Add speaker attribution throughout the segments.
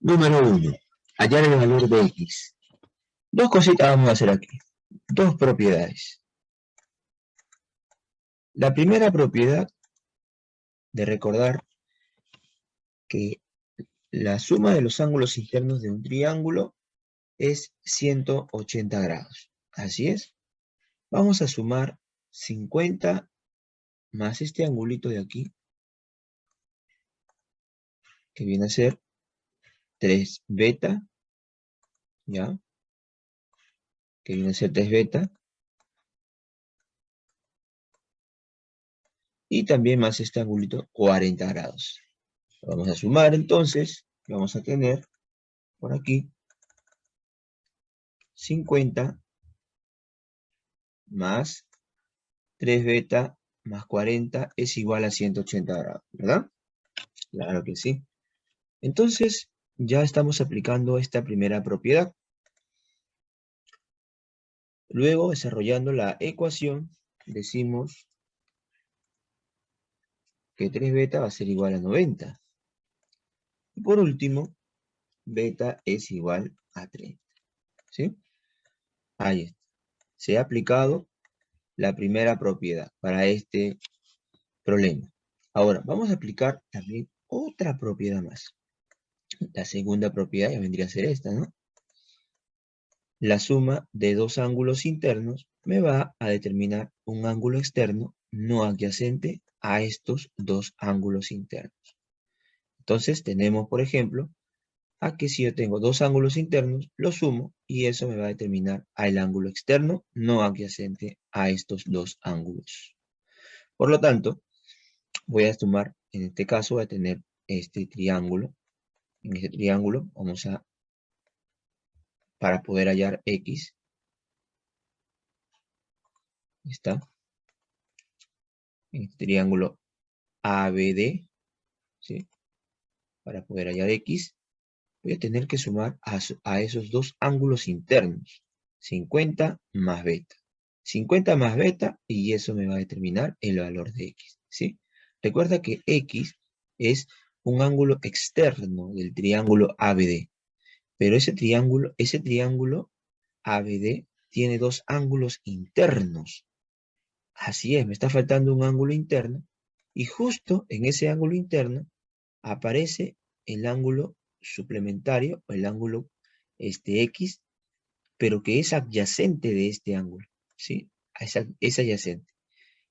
Speaker 1: Número 1. Hallar el valor de X. Dos cositas vamos a hacer aquí. Dos propiedades. La primera propiedad de recordar que la suma de los ángulos internos de un triángulo es 180 grados. Así es. Vamos a sumar 50 más este angulito de aquí, que viene a ser 3 beta, ¿ya? Que viene a ser 3 beta. Y también más este angulito, 40 grados. Lo vamos a sumar entonces, vamos a tener por aquí 50 más 3 beta más 40 es igual a 180 grados, ¿verdad? Claro que sí. Entonces, ya estamos aplicando esta primera propiedad. Luego, desarrollando la ecuación, decimos que 3 beta va a ser igual a 90. Y por último, beta es igual a 30. ¿Sí? Ahí está. Se ha aplicado la primera propiedad para este problema. Ahora, vamos a aplicar también otra propiedad más. La segunda propiedad ya vendría a ser esta, ¿no? La suma de dos ángulos internos me va a determinar un ángulo externo no adyacente a estos dos ángulos internos. Entonces tenemos, por ejemplo, a que si yo tengo dos ángulos internos, los sumo y eso me va a determinar el ángulo externo no adyacente a estos dos ángulos. Por lo tanto, voy a sumar, en este caso voy a tener este triángulo. En este triángulo vamos a, para poder hallar X, está, en este triángulo ABD, ¿sí? Para poder hallar X, voy a tener que sumar a esos dos ángulos internos, 50 más beta. 50 más beta y eso me va a determinar el valor de X, ¿sí? Recuerda que X es un ángulo externo del triángulo ABD, pero ese triángulo ABD tiene dos ángulos internos. Así es, me está faltando un ángulo interno y justo en ese ángulo interno aparece el ángulo suplementario, o el ángulo X, pero que es adyacente de este ángulo, ¿sí? Es adyacente,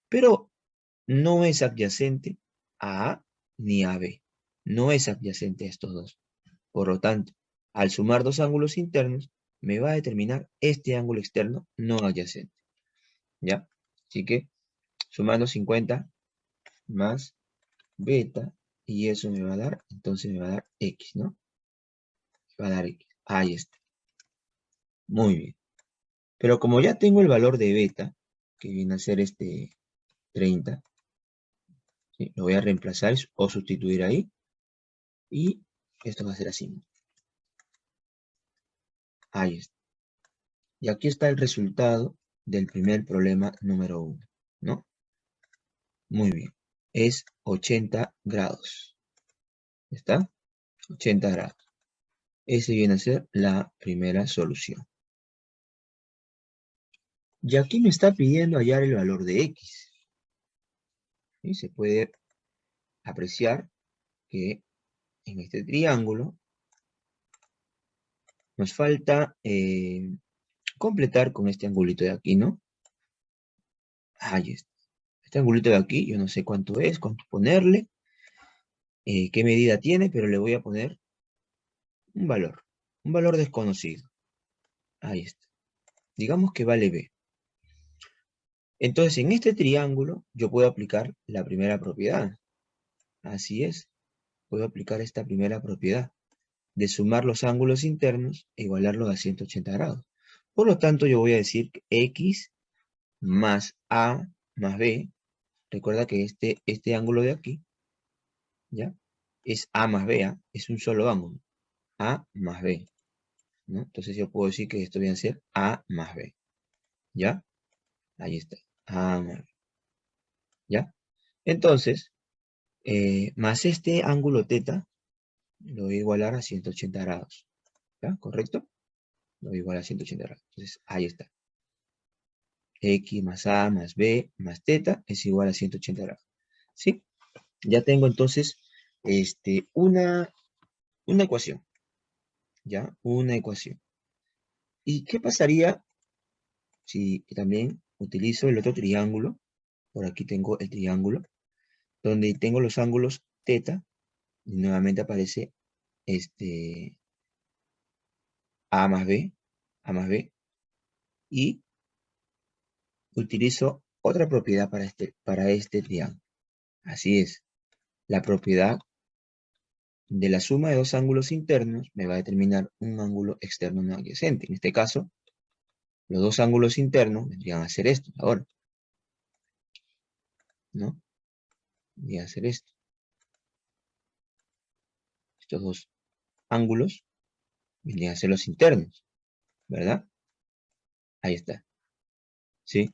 Speaker 1: pero no es adyacente a A ni a B, no es adyacente a estos dos. Por lo tanto, al sumar dos ángulos internos, me va a determinar este ángulo externo no adyacente, ¿ya? Así que, sumando 50 más beta, y eso me va a dar, entonces me va a dar X, ¿no? Me va a dar X. Ahí está. Muy bien. Pero como ya tengo el valor de beta, que viene a ser este 30, ¿sí? Lo voy a reemplazar o sustituir ahí, y esto va a ser así. Ahí está. Y aquí está el resultado del primer problema número 1, ¿no? Muy bien. Es 80 grados. ¿Está? 80 grados. Ese viene a ser la primera solución. Y aquí me está pidiendo hallar el valor de X. ¿Sí? Se puede apreciar que en este triángulo nos falta completar con este angulito de aquí, ¿no? Ahí está. Este angulito de aquí, yo no sé cuánto es, cuánto ponerle, qué medida tiene, pero le voy a poner un valor desconocido. Ahí está. Digamos que vale B. Entonces, en este triángulo, yo puedo aplicar la primera propiedad. Así es. Puedo aplicar esta primera propiedad de sumar los ángulos internos e igualarlos a 180 grados. Por lo tanto, yo voy a decir que X más A más B, recuerda que este ángulo de aquí, ¿ya? Es A más B, ¿ah? Es un solo ángulo, A más B, ¿no? Entonces yo puedo decir que esto viene a ser A más B, ¿ya? Ahí está, A más B, ¿ya? Entonces, más este ángulo teta, lo voy a igualar a 180 grados. ¿Ya? ¿Correcto? Lo voy a igualar a 180 grados. Entonces, ahí está. X más A más B más teta es igual a 180 grados. ¿Sí? Ya tengo entonces una ecuación. ¿Ya? Una ecuación. ¿Y qué pasaría si también utilizo el otro triángulo? Por aquí tengo el triángulo, donde tengo los ángulos teta, y nuevamente aparece A más B, A más B, y utilizo otra propiedad para este triángulo. Así es, la propiedad de la suma de dos ángulos internos me va a determinar un ángulo externo no adyacente. En este caso, los dos ángulos internos vendrían a ser estos ahora, ¿no? Vendrían a ser esto. Estos dos ángulos vendrían a ser los internos, ¿verdad? Ahí está, ¿sí?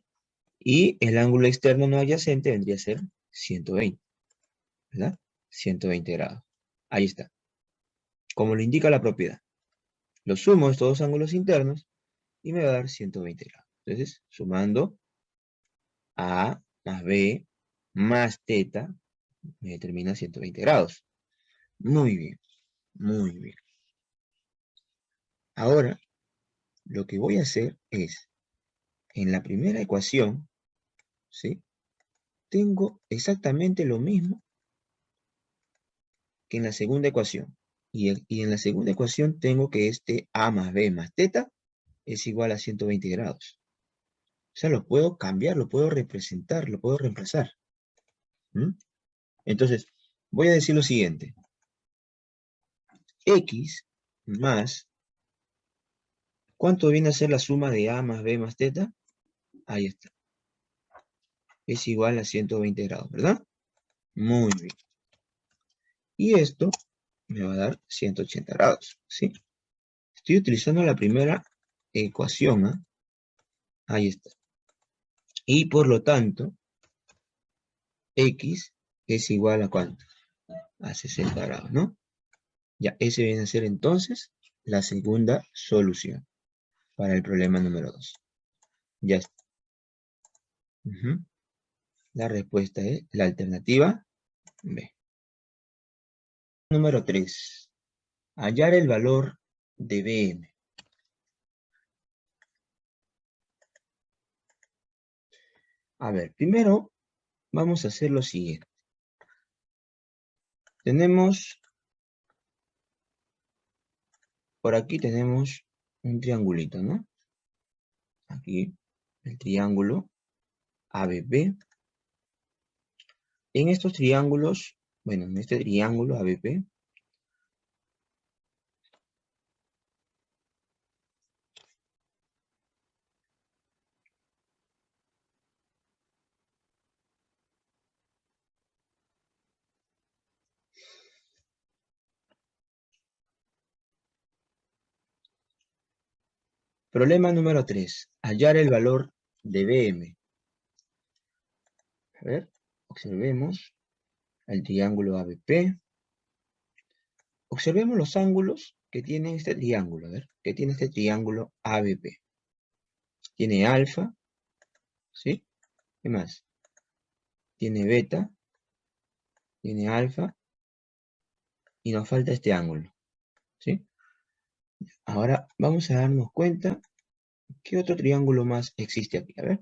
Speaker 1: Y el ángulo externo no adyacente vendría a ser 120, ¿verdad? 120 grados. Ahí está. Como lo indica la propiedad. Lo sumo estos dos ángulos internos y me va a dar 120 grados. Entonces, sumando A más B más teta, me determina 120 grados. Muy bien, muy bien. Ahora, lo que voy a hacer es, en la primera ecuación, ¿sí? Tengo exactamente lo mismo que en la segunda ecuación. Y en la segunda ecuación tengo que este A más B más teta es igual a 120 grados. O sea, lo puedo cambiar, lo puedo representar, lo puedo reemplazar. ¿Mm? Entonces, voy a decir lo siguiente. X más, ¿cuánto viene a ser la suma de A más B más teta? Ahí está. Es igual a 120 grados, ¿verdad? Muy bien. Y esto me va a dar 180 grados, ¿sí? Estoy utilizando la primera ecuación, ¿ah? Ahí está. Y por lo tanto, X es igual a ¿cuánto? A 60 grados, ¿no? Ya, ese viene a ser entonces la segunda solución para el problema número 2. Ya está. La respuesta es la alternativa B. Número 3. Hallar el valor de BM. A ver, primero vamos a hacer lo siguiente. Por aquí tenemos un triangulito, ¿no? Aquí, el triángulo ABP. En estos triángulos, bueno, en este triángulo ABP, problema número 3. Hallar el valor de BM. A ver, observemos el triángulo ABP. Observemos los ángulos que tiene este triángulo. A ver, ¿qué tiene este triángulo ABP? Tiene alfa, ¿sí? ¿Qué más? Tiene beta, tiene alfa, y nos falta este ángulo, ¿sí? Ahora vamos a darnos cuenta qué otro triángulo más existe aquí. A ver,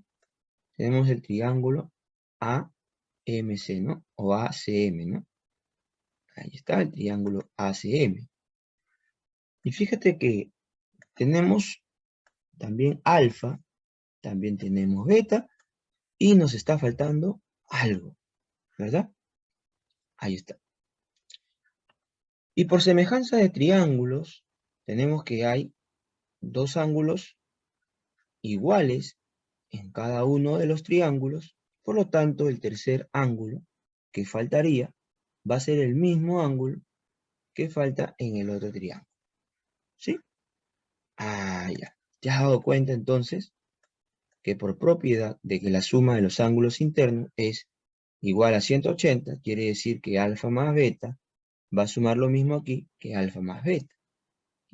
Speaker 1: tenemos el triángulo AMC, ¿no? O ACM, ¿no? Ahí está el triángulo ACM. Y fíjate que tenemos también alfa, también tenemos beta, y nos está faltando algo, ¿verdad? Ahí está. Y por semejanza de triángulos, tenemos que hay dos ángulos iguales en cada uno de los triángulos, por lo tanto el tercer ángulo que faltaría va a ser el mismo ángulo que falta en el otro triángulo. ¿Sí? Ah, ya. ¿Te has dado cuenta entonces que por propiedad de que la suma de los ángulos internos es igual a 180, quiere decir que alfa más beta va a sumar lo mismo aquí que alfa más beta.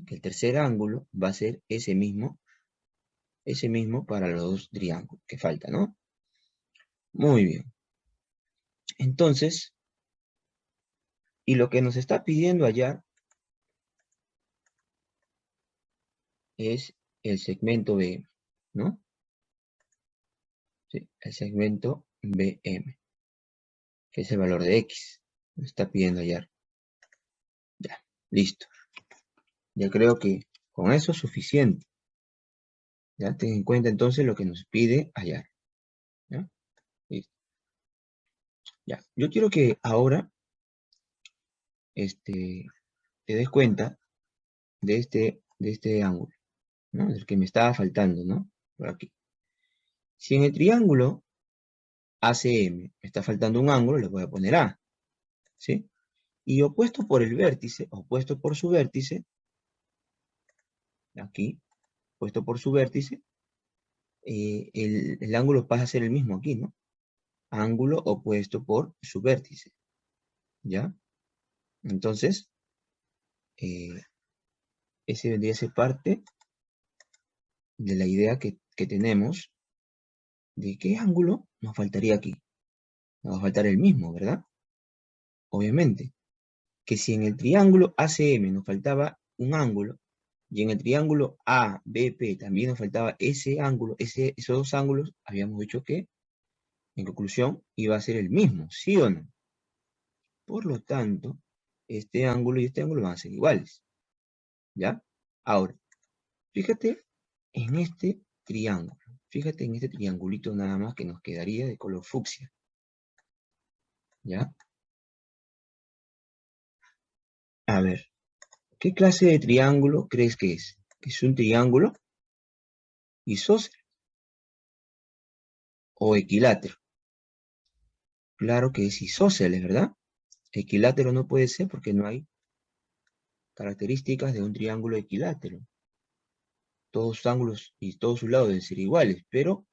Speaker 1: Que el tercer ángulo va a ser ese mismo para los dos triángulos que falta, ¿no? Muy bien. Entonces, y lo que nos está pidiendo hallar es el segmento BM, ¿no? Sí, el segmento BM, que es el valor de X. Nos está pidiendo hallar. Ya, listo. Ya creo que con eso es suficiente. Ya ten en cuenta entonces lo que nos pide hallar. ¿Ya? Listo. Ya. Yo quiero que ahora te des cuenta de este ángulo, ¿no? Del que me estaba faltando, ¿no? Por aquí. Si en el triángulo ACM me está faltando un ángulo, le voy a poner A, ¿sí? Y opuesto por el vértice, opuesto por su vértice, aquí, opuesto por su vértice, el ángulo pasa a ser el mismo aquí, ¿no? Ángulo opuesto por su vértice, ¿ya? Entonces, eh, ese vendría a ser parte de la idea que tenemos de qué ángulo nos faltaría aquí. Nos va a faltar el mismo, ¿verdad? Obviamente, que si en el triángulo ACM nos faltaba un ángulo, y en el triángulo ABP también nos faltaba ese ángulo, esos dos ángulos, habíamos dicho que, en conclusión, iba a ser el mismo, ¿sí o no? Por lo tanto, este ángulo y este ángulo van a ser iguales, ¿ya? Ahora, fíjate en este triángulo, fíjate en este triangulito nada más que nos quedaría de color fucsia, ¿ya? A ver, ¿qué clase de triángulo crees que es? ¿Es un triángulo isósceles o equilátero? Claro que es isósceles, ¿verdad? Equilátero no puede ser porque no hay características de un triángulo equilátero. Todos sus ángulos y todos sus lados deben ser iguales, pero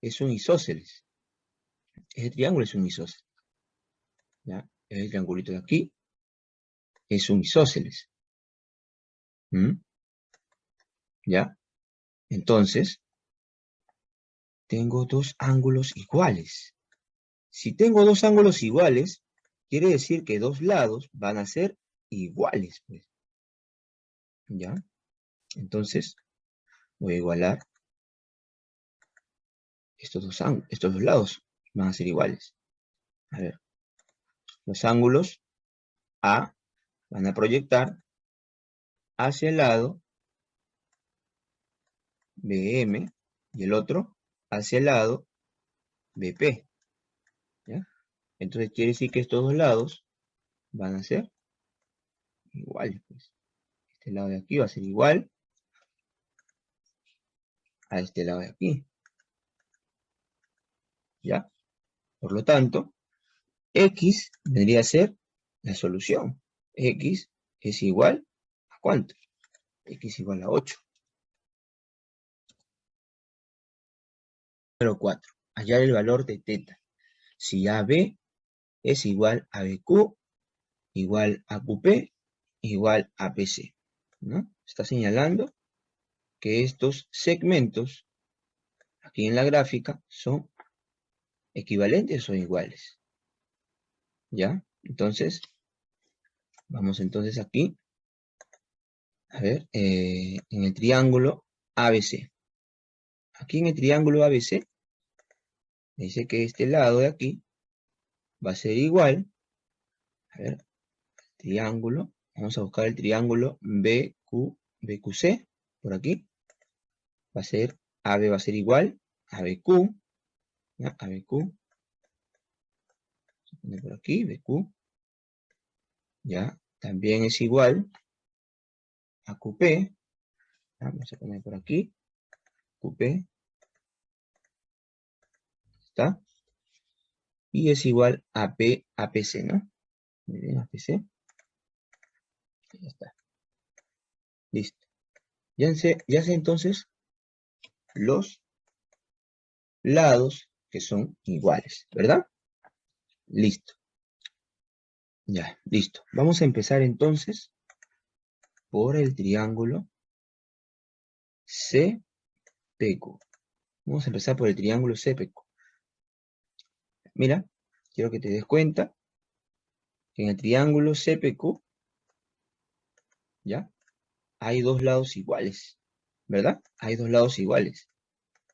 Speaker 1: es un isósceles. Ese triángulo es un isósceles, ¿ya? El triangulito de aquí es un isósceles. ¿Mm? ¿Ya? Entonces, tengo dos ángulos iguales. Si tengo dos ángulos iguales, quiere decir que dos lados van a ser iguales, pues. ¿Ya? Entonces, voy a igualar estos dos lados. Van a ser iguales. A ver, los ángulos A van a proyectar hacia el lado BM y el otro hacia el lado BP. ¿Ya? Entonces quiere decir que estos dos lados van a ser iguales, pues. Este lado de aquí va a ser igual a este lado de aquí. ¿Ya? Por lo tanto, X vendría a ser la solución. X es igual a ¿cuánto? X igual a 8. Número 4. Hallar el valor de teta. Si AB es igual a BQ, igual a QP, igual a PC. ¿No? Está señalando que estos segmentos aquí en la gráfica son equivalentes o iguales. ¿Ya? Entonces, vamos entonces aquí, a ver, en el triángulo ABC. Aquí en el triángulo ABC, dice que este lado de aquí va a ser igual, a ver, triángulo, vamos a buscar el triángulo BQC, por aquí, va a ser, AB va a ser igual a BQ, ¿ya? A BQ, se pone por aquí, BQ, ya, también es igual a QP, vamos a poner por aquí, QP, ¿está? Y es igual a P, APC, ¿no? Muy bien, APC, ya está, listo. Ya sé entonces los lados que son iguales, ¿verdad? Listo. Ya, listo. Vamos a empezar entonces por el triángulo CPQ. Vamos a empezar por el triángulo CPQ. Mira, quiero que te des cuenta que en el triángulo CPQ, ¿ya? Hay dos lados iguales, ¿verdad? Hay dos lados iguales.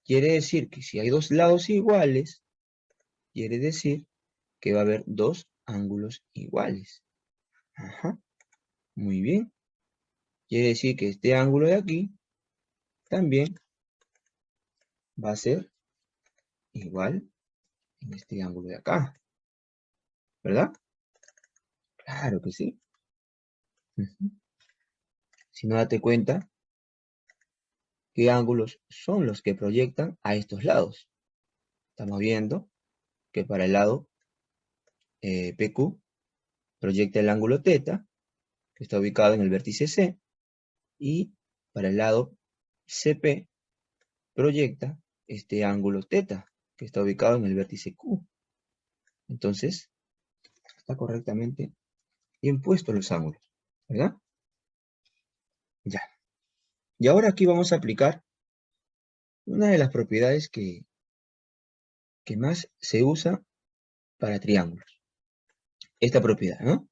Speaker 1: Quiere decir que si hay dos lados iguales, quiere decir que va a haber dos ángulos iguales. Ajá, muy bien. Quiere decir que este ángulo de aquí también va a ser igual en este ángulo de acá, ¿verdad? Claro que sí. Ujú. Si no, date cuenta qué ángulos son los que proyectan a estos lados. Estamos viendo que para el lado PQ proyecta el ángulo θ, que está ubicado en el vértice C, y para el lado CP proyecta este ángulo θ, que está ubicado en el vértice Q. Entonces, está correctamente bien puestos los ángulos, ¿verdad? Ya. Y ahora aquí vamos a aplicar una de las propiedades que más se usa para triángulos. Esta propiedad, ¿no?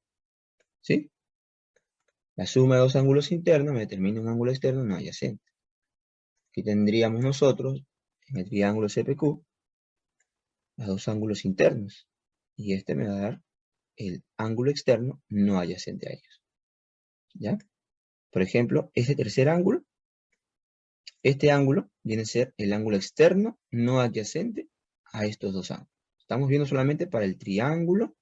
Speaker 1: ¿Sí? La suma de dos ángulos internos me determina un ángulo externo no adyacente. Aquí tendríamos nosotros, en el triángulo CPQ, los dos ángulos internos. Y este me va a dar el ángulo externo no adyacente a ellos. ¿Ya? Por ejemplo, este tercer ángulo, este ángulo viene a ser el ángulo externo no adyacente a estos dos ángulos. Estamos viendo solamente para el triángulo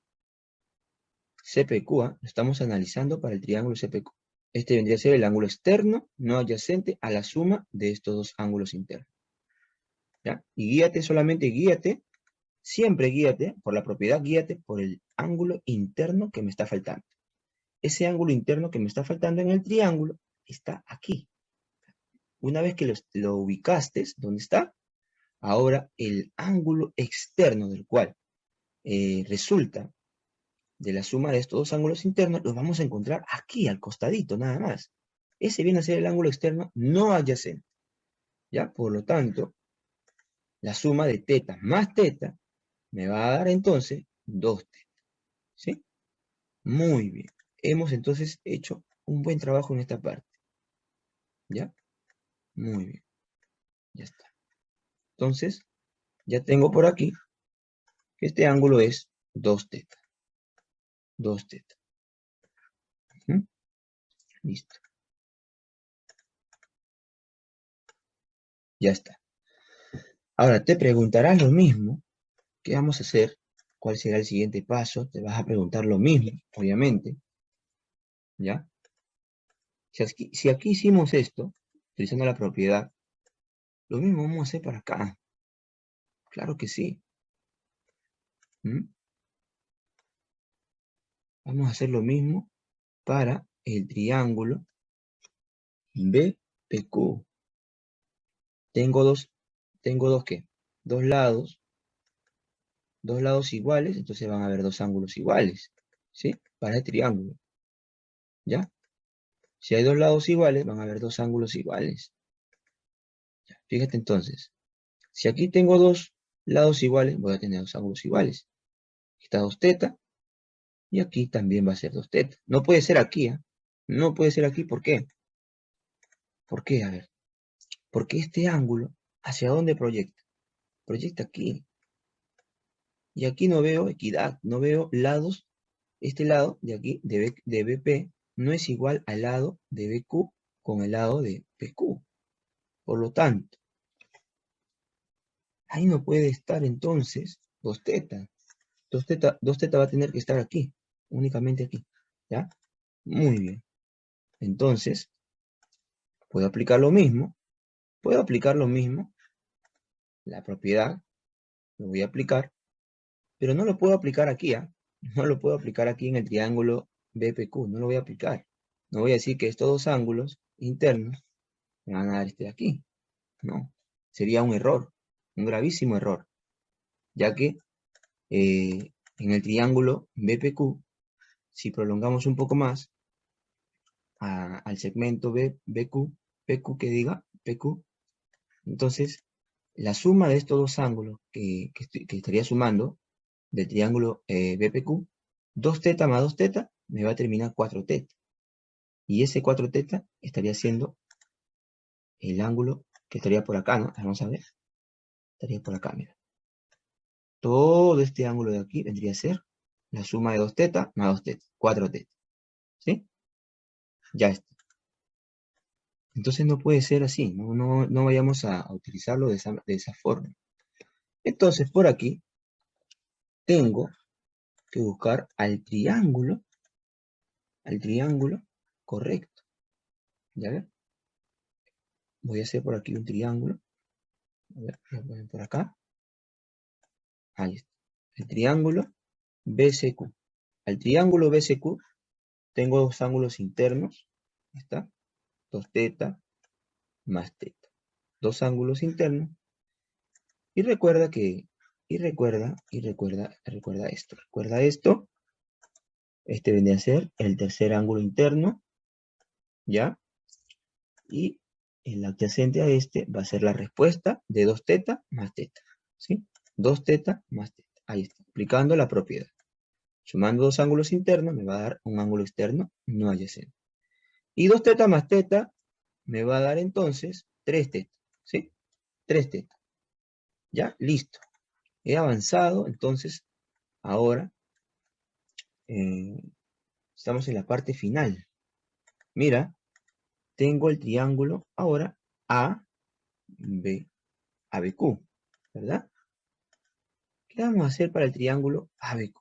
Speaker 1: CPQ, ¿ah? Lo estamos analizando para el triángulo CPQ. Este vendría a ser el ángulo externo no adyacente a la suma de estos dos ángulos internos. ¿Ya? Y guíate, solamente guíate, siempre guíate, por la propiedad, guíate por el ángulo interno que me está faltando. Ese ángulo interno que me está faltando en el triángulo está aquí. Una vez que lo ubicaste, ¿dónde está? Ahora el ángulo externo del cual resulta de la suma de estos dos ángulos internos, los vamos a encontrar aquí, al costadito, nada más. Ese viene a ser el ángulo externo no adyacente. ¿Ya? Por lo tanto, la suma de θ más θ me va a dar entonces 2θ. ¿Sí? Muy bien. Hemos entonces hecho un buen trabajo en esta parte. ¿Ya? Muy bien. Ya está. Entonces, ya tengo por aquí que este ángulo es 2θ. 2θ. ¿Mm? Listo. Ya está. Ahora te preguntarás lo mismo. ¿Qué vamos a hacer? ¿Cuál será el siguiente paso? Te vas a preguntar lo mismo, obviamente. ¿Ya? Si aquí hicimos esto, utilizando la propiedad, lo mismo vamos a hacer para acá. Claro que sí. ¿Mm? Vamos a hacer lo mismo para el triángulo BPQ. Tengo dos ¿qué? Dos lados iguales, entonces van a haber dos ángulos iguales, ¿sí? Para el triángulo, ¿ya? Si hay dos lados iguales, van a haber dos ángulos iguales. Ya, fíjate entonces, si aquí tengo dos lados iguales, voy a tener dos ángulos iguales. Aquí está 2θ, y aquí también va a ser 2θ. No puede ser aquí, ¿eh? No puede ser aquí, ¿por qué? ¿Por qué? A ver, porque este ángulo, ¿hacia dónde proyecta? Proyecta aquí. Y aquí no veo equidad, no veo lados. Este lado de aquí, de BP, no es igual al lado de BQ con el lado de PQ. Por lo tanto, ahí no puede estar entonces 2θ. 2θ va a tener que estar aquí, únicamente aquí. ¿Ya? Muy bien. Entonces, puedo aplicar lo mismo. Puedo aplicar lo mismo. La propiedad, lo voy a aplicar. Pero no lo puedo aplicar aquí, ¿ah? No lo puedo aplicar aquí en el triángulo BPQ. No lo voy a aplicar. No voy a decir que estos dos ángulos internos me van a dar este de aquí. No. Sería un error. Un gravísimo error. Ya que en el triángulo BPQ si prolongamos un poco más al segmento PQ que diga, PQ, entonces la suma de estos dos ángulos que estaría sumando del triángulo BPQ, 2θ más 2θ me va a terminar 4θ. Y ese 4θ estaría siendo el ángulo que estaría por acá, ¿no? Vamos a ver. Estaría por acá, mira. Todo este ángulo de aquí vendría a ser la suma de 2θ más 2θ, 4θ. ¿Sí? Ya está. Entonces no puede ser así, no vayamos a utilizarlo de esa forma. Entonces por aquí tengo que buscar al triángulo correcto. ¿Ya ven? Voy a hacer por aquí un triángulo. A ver, lo voy a poner por acá. Ahí está. El triángulo BCQ. Al triángulo BCQ tengo dos ángulos internos. Ahí está. 2θ más θ. Dos ángulos internos. Y recuerda esto. Recuerda esto. Este vendría a ser el tercer ángulo interno. ¿Ya? Y el adyacente a este va a ser la respuesta de 2θ más θ. ¿Sí? 2θ más θ. Ahí está. Aplicando la propiedad. Sumando dos ángulos internos me va a dar un ángulo externo no adyacente. Y 2θ más θ me va a dar entonces 3θ. ¿Sí? 3θ. ¿Ya? Listo. He avanzado, entonces, ahora estamos en la parte final. Mira, tengo el triángulo ahora ABQ, ¿verdad? ¿Qué vamos a hacer para el triángulo ABQ?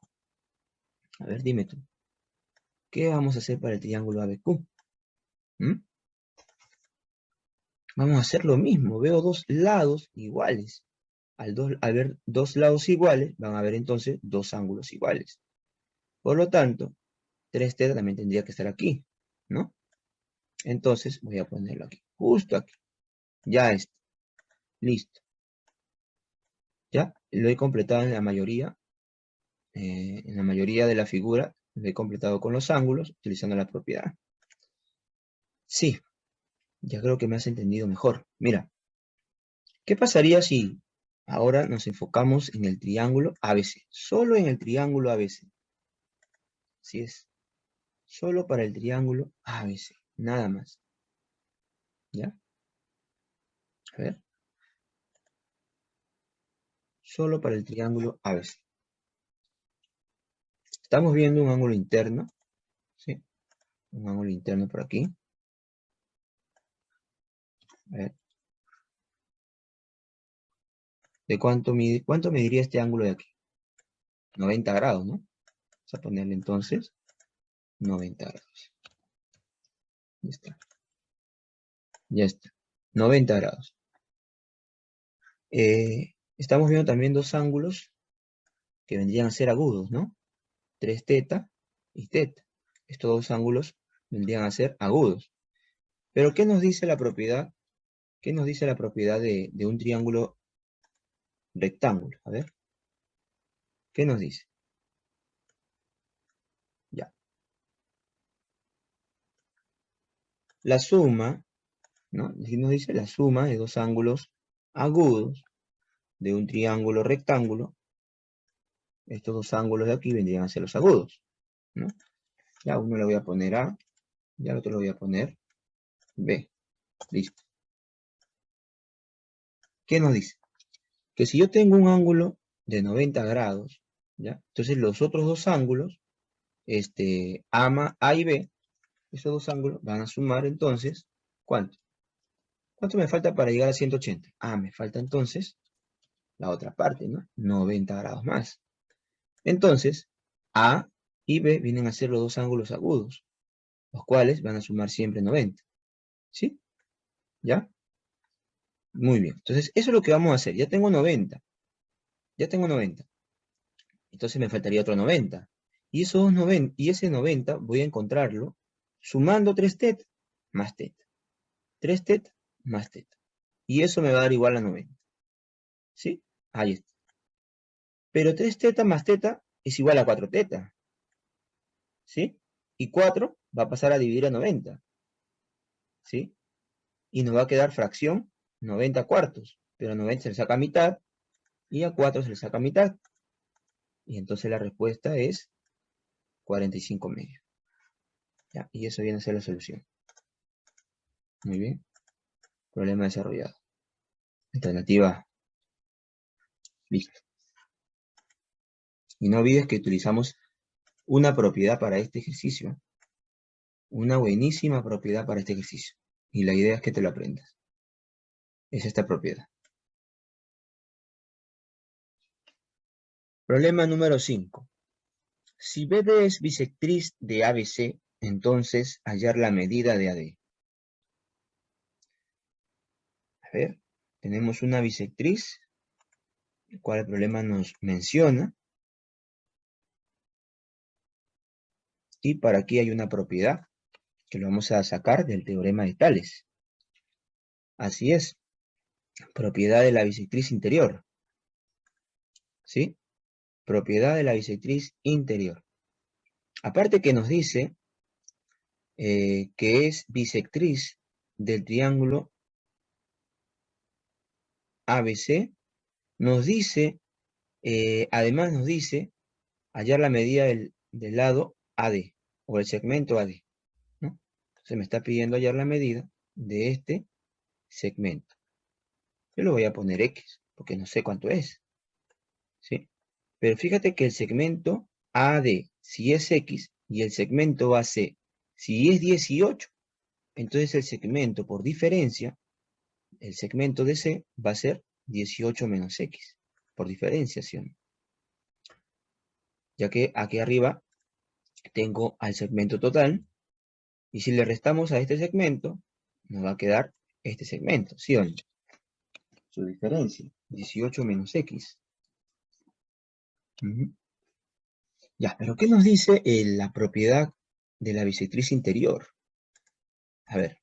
Speaker 1: A ver, dime tú. ¿Qué vamos a hacer para el triángulo ABQ? Vamos a hacer lo mismo. Veo dos lados iguales. Al ver dos lados iguales, van a haber entonces dos ángulos iguales. Por lo tanto, 3θ también tendría que estar aquí, ¿no? Entonces voy a ponerlo aquí, justo aquí. Ya está. Listo. Ya lo he completado en la mayoría. En la mayoría de la figura lo he completado con los ángulos, utilizando la propiedad. Sí, ya creo que me has entendido mejor. Mira, ¿qué pasaría si ahora nos enfocamos en el triángulo ABC? Solo en el triángulo ABC. Así es. Solo para el triángulo ABC. Nada más. ¿Ya? A ver. Solo para el triángulo ABC. Estamos viendo un ángulo interno. ¿Sí? Un ángulo interno por aquí. A ver. ¿De cuánto mediría este ángulo de aquí? 90 grados, ¿no? Vamos a ponerle entonces 90 grados. Ya está. Ya está. 90 grados. Estamos viendo también dos ángulos que vendrían a ser agudos, ¿no? 3θ y θ. Estos dos ángulos vendrían a ser agudos. Pero ¿qué nos dice la propiedad? ¿Qué nos dice la propiedad de un triángulo rectángulo? A ver. ¿Qué nos dice? Ya. La suma, ¿no? Aquí nos dice la suma de dos ángulos agudos de un triángulo rectángulo. Estos dos ángulos de aquí vendrían a ser los agudos, ¿no? Ya uno le voy a poner A, ya el otro le voy a poner B. Listo. ¿Qué nos dice? Que si yo tengo un ángulo de 90 grados, ¿ya? Entonces los otros dos ángulos, A y B, esos dos ángulos van a sumar entonces, ¿cuánto? ¿Cuánto me falta para llegar a 180? Me falta entonces la otra parte, ¿no? 90 grados más. Entonces, A y B vienen a ser los dos ángulos agudos, los cuales van a sumar siempre 90. ¿Sí? ¿Ya? Muy bien. Entonces, eso es lo que vamos a hacer. Ya tengo 90. Ya tengo 90. Entonces me faltaría otro 90. Y ese 90 voy a encontrarlo sumando 3θ más θ. 3θ más θ. Y eso me va a dar igual a 90. ¿Sí? Ahí está. Pero 3θ más θ es igual a 4θ. ¿sí? Y 4 va a pasar a dividir a 90, ¿sí? Y nos va a quedar fracción 90 cuartos, pero a 90 se le saca mitad y a 4 se le saca mitad. Y entonces la respuesta es 45 medios. ¿Ya? Y eso viene a ser la solución. Muy bien. Problema desarrollado. Alternativa, listo. Y no olvides que utilizamos una propiedad para este ejercicio. Una buenísima propiedad para este ejercicio. Y la idea es que te lo aprendas. Es esta propiedad. Problema número 5. Si BD es bisectriz de ABC, entonces hallar la medida de AD. A ver, tenemos una bisectriz, el cual el problema nos menciona. Y para aquí hay una propiedad, que lo vamos a sacar del teorema de Tales. Así es, propiedad de la bisectriz interior. ¿Sí? Propiedad de la bisectriz interior. Aparte que nos dice que es bisectriz del triángulo ABC, nos dice, además nos dice hallar la medida del lado AD, o el segmento AD, ¿no? Entonces me está pidiendo hallar la medida de este segmento. Yo le voy a poner X, porque no sé cuánto es, ¿sí? Pero fíjate que el segmento AD, si es X, y el segmento AC, si es 18, entonces el segmento por diferencia, el segmento de C va a ser 18 menos X, por diferenciación. Ya que aquí arriba tengo al segmento total, y si le restamos a este segmento, nos va a quedar este segmento, ¿sí o no? Su diferencia, 18 menos X. Ya, pero ¿qué nos dice la propiedad de la bisectriz interior? A ver,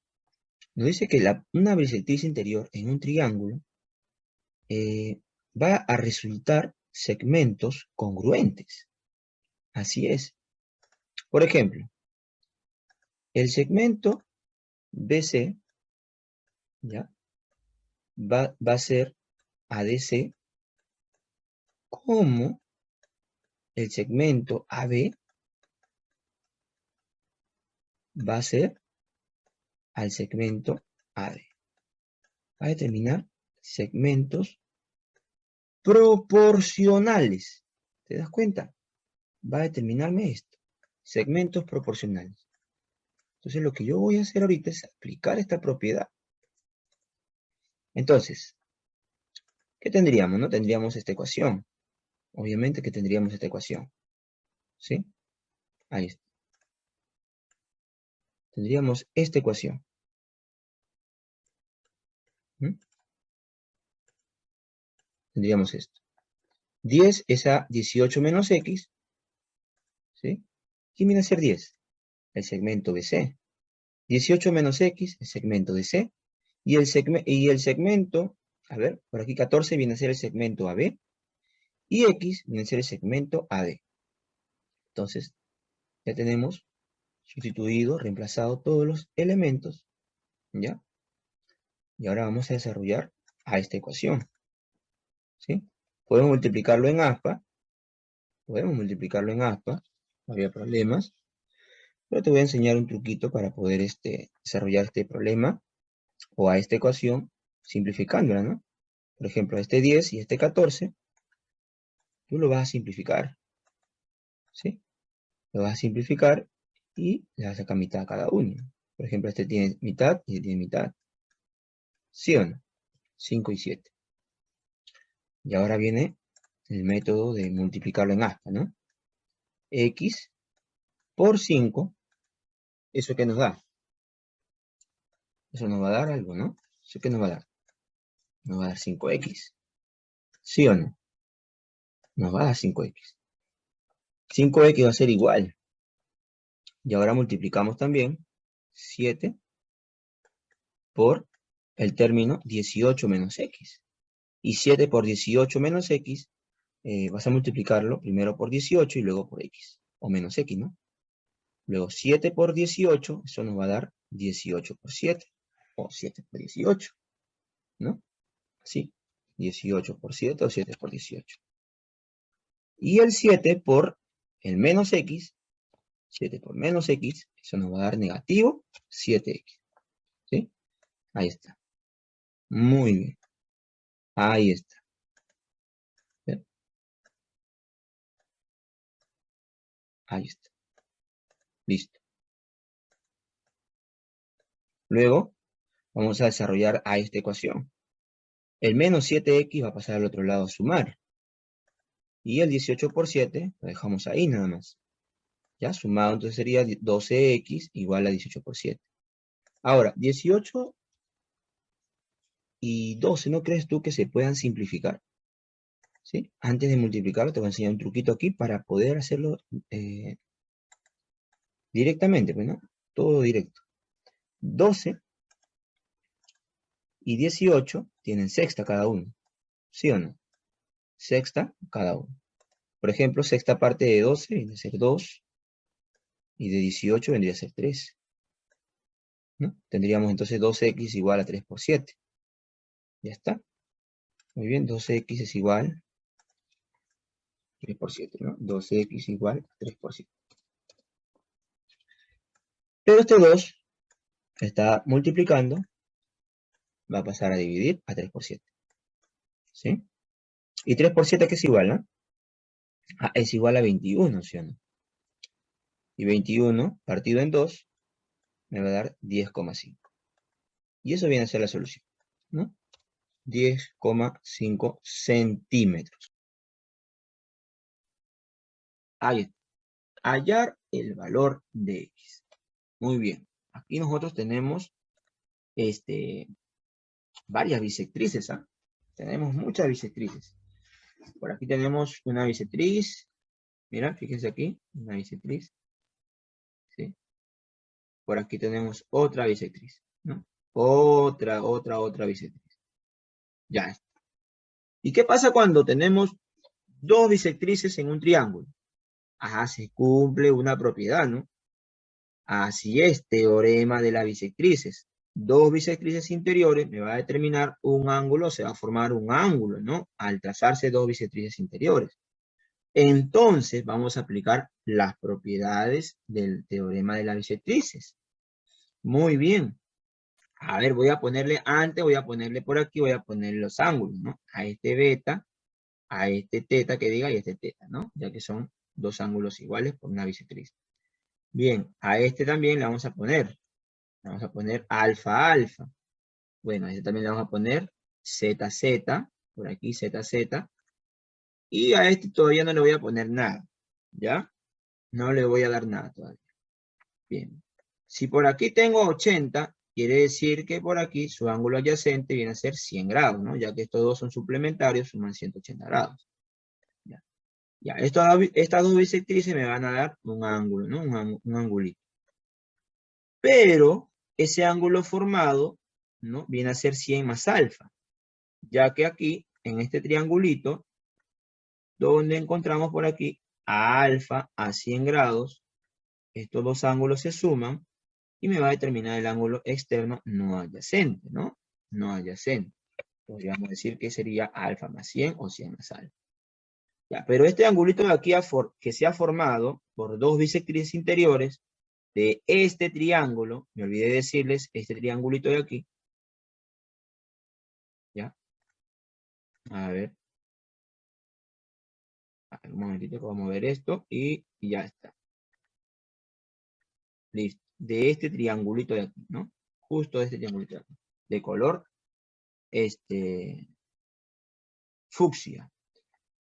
Speaker 1: nos dice que una bisectriz interior en un triángulo va a resultar segmentos congruentes. Así es. Por ejemplo, el segmento BC, ¿ya? Va a ser ADC como el segmento AB va a ser al segmento AD. Va a determinar segmentos proporcionales. ¿Te das cuenta? Va a determinarme esto. Segmentos proporcionales. Entonces lo que yo voy a hacer ahorita es aplicar esta propiedad. Entonces, ¿qué tendríamos? ¿No? Tendríamos esta ecuación. Obviamente que tendríamos esta ecuación. ¿Sí? Ahí está. Tendríamos esta ecuación. Tendríamos esto. 10 es a 18 menos X. ¿Sí? ¿Quién viene a ser 10? El segmento BC. 18 menos X, el segmento de C. Y el segmento, a ver, por aquí 14 viene a ser el segmento AB. Y X viene a ser el segmento AD. Entonces, ya tenemos sustituido, reemplazado todos los elementos. ¿Ya? Y ahora vamos a desarrollar a esta ecuación. ¿Sí? Podemos multiplicarlo en aspa. No había problemas. Pero te voy a enseñar un truquito para poder desarrollar este problema o a esta ecuación simplificándola, ¿no? Por ejemplo, este 10 y este 14, tú lo vas a simplificar, ¿sí? Lo vas a simplificar y le vas a sacar mitad a cada uno. Por ejemplo, este tiene mitad y este tiene mitad. ¿Sí o no? 5 y 7. Y ahora viene el método de multiplicarlo en aspa, ¿no? X por 5, ¿eso qué nos da? Eso nos va a dar algo, ¿no? ¿Eso qué nos va a dar? Nos va a dar 5x. ¿Sí o no? Nos va a dar 5x. 5x va a ser igual. Y ahora multiplicamos también 7 por el término 18 menos x. Y 7 por 18 menos x, vas a multiplicarlo primero por 18 y luego por x. O menos x, ¿no? Luego 7 por 18, eso nos va a dar 18 por 7, o 7 por 18, ¿no? Así, 18 por 7 o 7 por 18. Y el 7 por el menos x, 7 por menos x, eso nos va a dar negativo 7x, ¿sí? Ahí está. Muy bien. Ahí está. ¿Ven? Ahí está. Listo. Luego, vamos a desarrollar a esta ecuación. El menos 7x va a pasar al otro lado a sumar. Y el 18 por 7 lo dejamos ahí nada más. Ya, sumado entonces sería 12x igual a 18 por 7. Ahora, 18 y 12, ¿no crees tú que se puedan simplificar? ¿Sí? Antes de multiplicarlo te voy a enseñar un truquito aquí para poder hacerlo directamente, pues, ¿no? Todo directo. 12 y 18 tienen sexta cada uno. ¿Sí o no? Sexta cada uno. Por ejemplo, sexta parte de 12 viene a ser 2 y de 18 vendría a ser 3. ¿No? Tendríamos entonces 12x igual a 3 por 7. Ya está. Muy bien, 12x es igual a 3 por 7, ¿no? 12x igual a 3 por 7. Pero este 2 está multiplicando, va a pasar a dividir a 3 por 7. ¿Sí? Y 3 por 7, ¿qué es igual, no? Es igual a 21, ¿sí o no? Y 21 partido en 2 me va a dar 10,5. Y eso viene a ser la solución, ¿no? 10,5 centímetros. Ahí está. Hallar el valor de x. Muy bien. Aquí nosotros tenemos varias bisectrices, ¿ah? Tenemos muchas bisectrices. Por aquí tenemos una bisectriz. Mira, fíjense aquí, una bisectriz. ¿Sí? Por aquí tenemos otra bisectriz, ¿no? Otra bisectriz. Ya está. ¿Y qué pasa cuando tenemos dos bisectrices en un triángulo? Ajá, se cumple una propiedad, ¿no? Así es, teorema de las bisectrices. Dos bisectrices interiores me va a determinar un ángulo, se va a formar un ángulo, ¿no? Al trazarse dos bisectrices interiores. Entonces vamos a aplicar las propiedades del teorema de las bisectrices. Muy bien. A ver, voy a ponerle por aquí, voy a poner los ángulos, ¿no? A este beta, a este teta que diga y a este teta, ¿no? Ya que son dos ángulos iguales por una bisectriz. Bien, a este también le vamos a poner alfa, alfa. Bueno, a este también le vamos a poner zeta, zeta, por aquí zeta, zeta. Y a este todavía no le voy a poner nada, ¿ya? No le voy a dar nada todavía. Bien. Si por aquí tengo 80, quiere decir que por aquí su ángulo adyacente viene a ser 100 grados, ¿no? Ya que estos dos son suplementarios, suman 180 grados. Ya, estas dos bisectrices me van a dar un ángulo, ¿no? Un angulito. Pero ese ángulo formado, ¿no? Viene a ser 100 más alfa. Ya que aquí, en este triangulito, donde encontramos por aquí a alfa a 100 grados, estos dos ángulos se suman y me va a determinar el ángulo externo no adyacente, ¿no? No adyacente. Podríamos decir que sería alfa más 100 o 100 más alfa. Ya, pero este angulito de aquí que se ha formado por dos bisectrices interiores de este triángulo, me olvidé decirles, este triangulito de aquí, ¿ya? A ver. Un momentito que vamos a ver esto y ya está. Listo. De este triangulito de aquí, ¿no? Justo de este triangulito de aquí. De color, fucsia.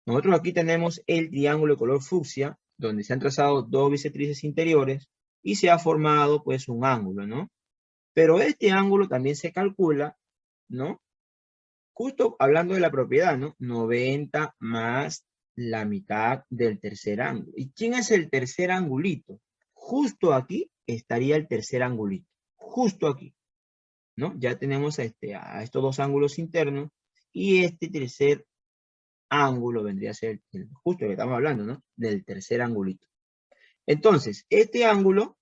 Speaker 1: Nosotros aquí tenemos el triángulo de color fucsia, donde se han trazado dos bisectrices interiores y se ha formado pues un ángulo, ¿no? Pero este ángulo también se calcula, ¿no? Justo hablando de la propiedad, ¿no? 90 más la mitad del tercer ángulo. ¿Y quién es el tercer angulito? Justo aquí estaría el tercer angulito. Justo aquí, ¿no? Ya tenemos a estos dos ángulos internos y este tercer ángulo vendría a ser justo lo que estamos hablando, ¿no? Del tercer angulito. Entonces, este ángulo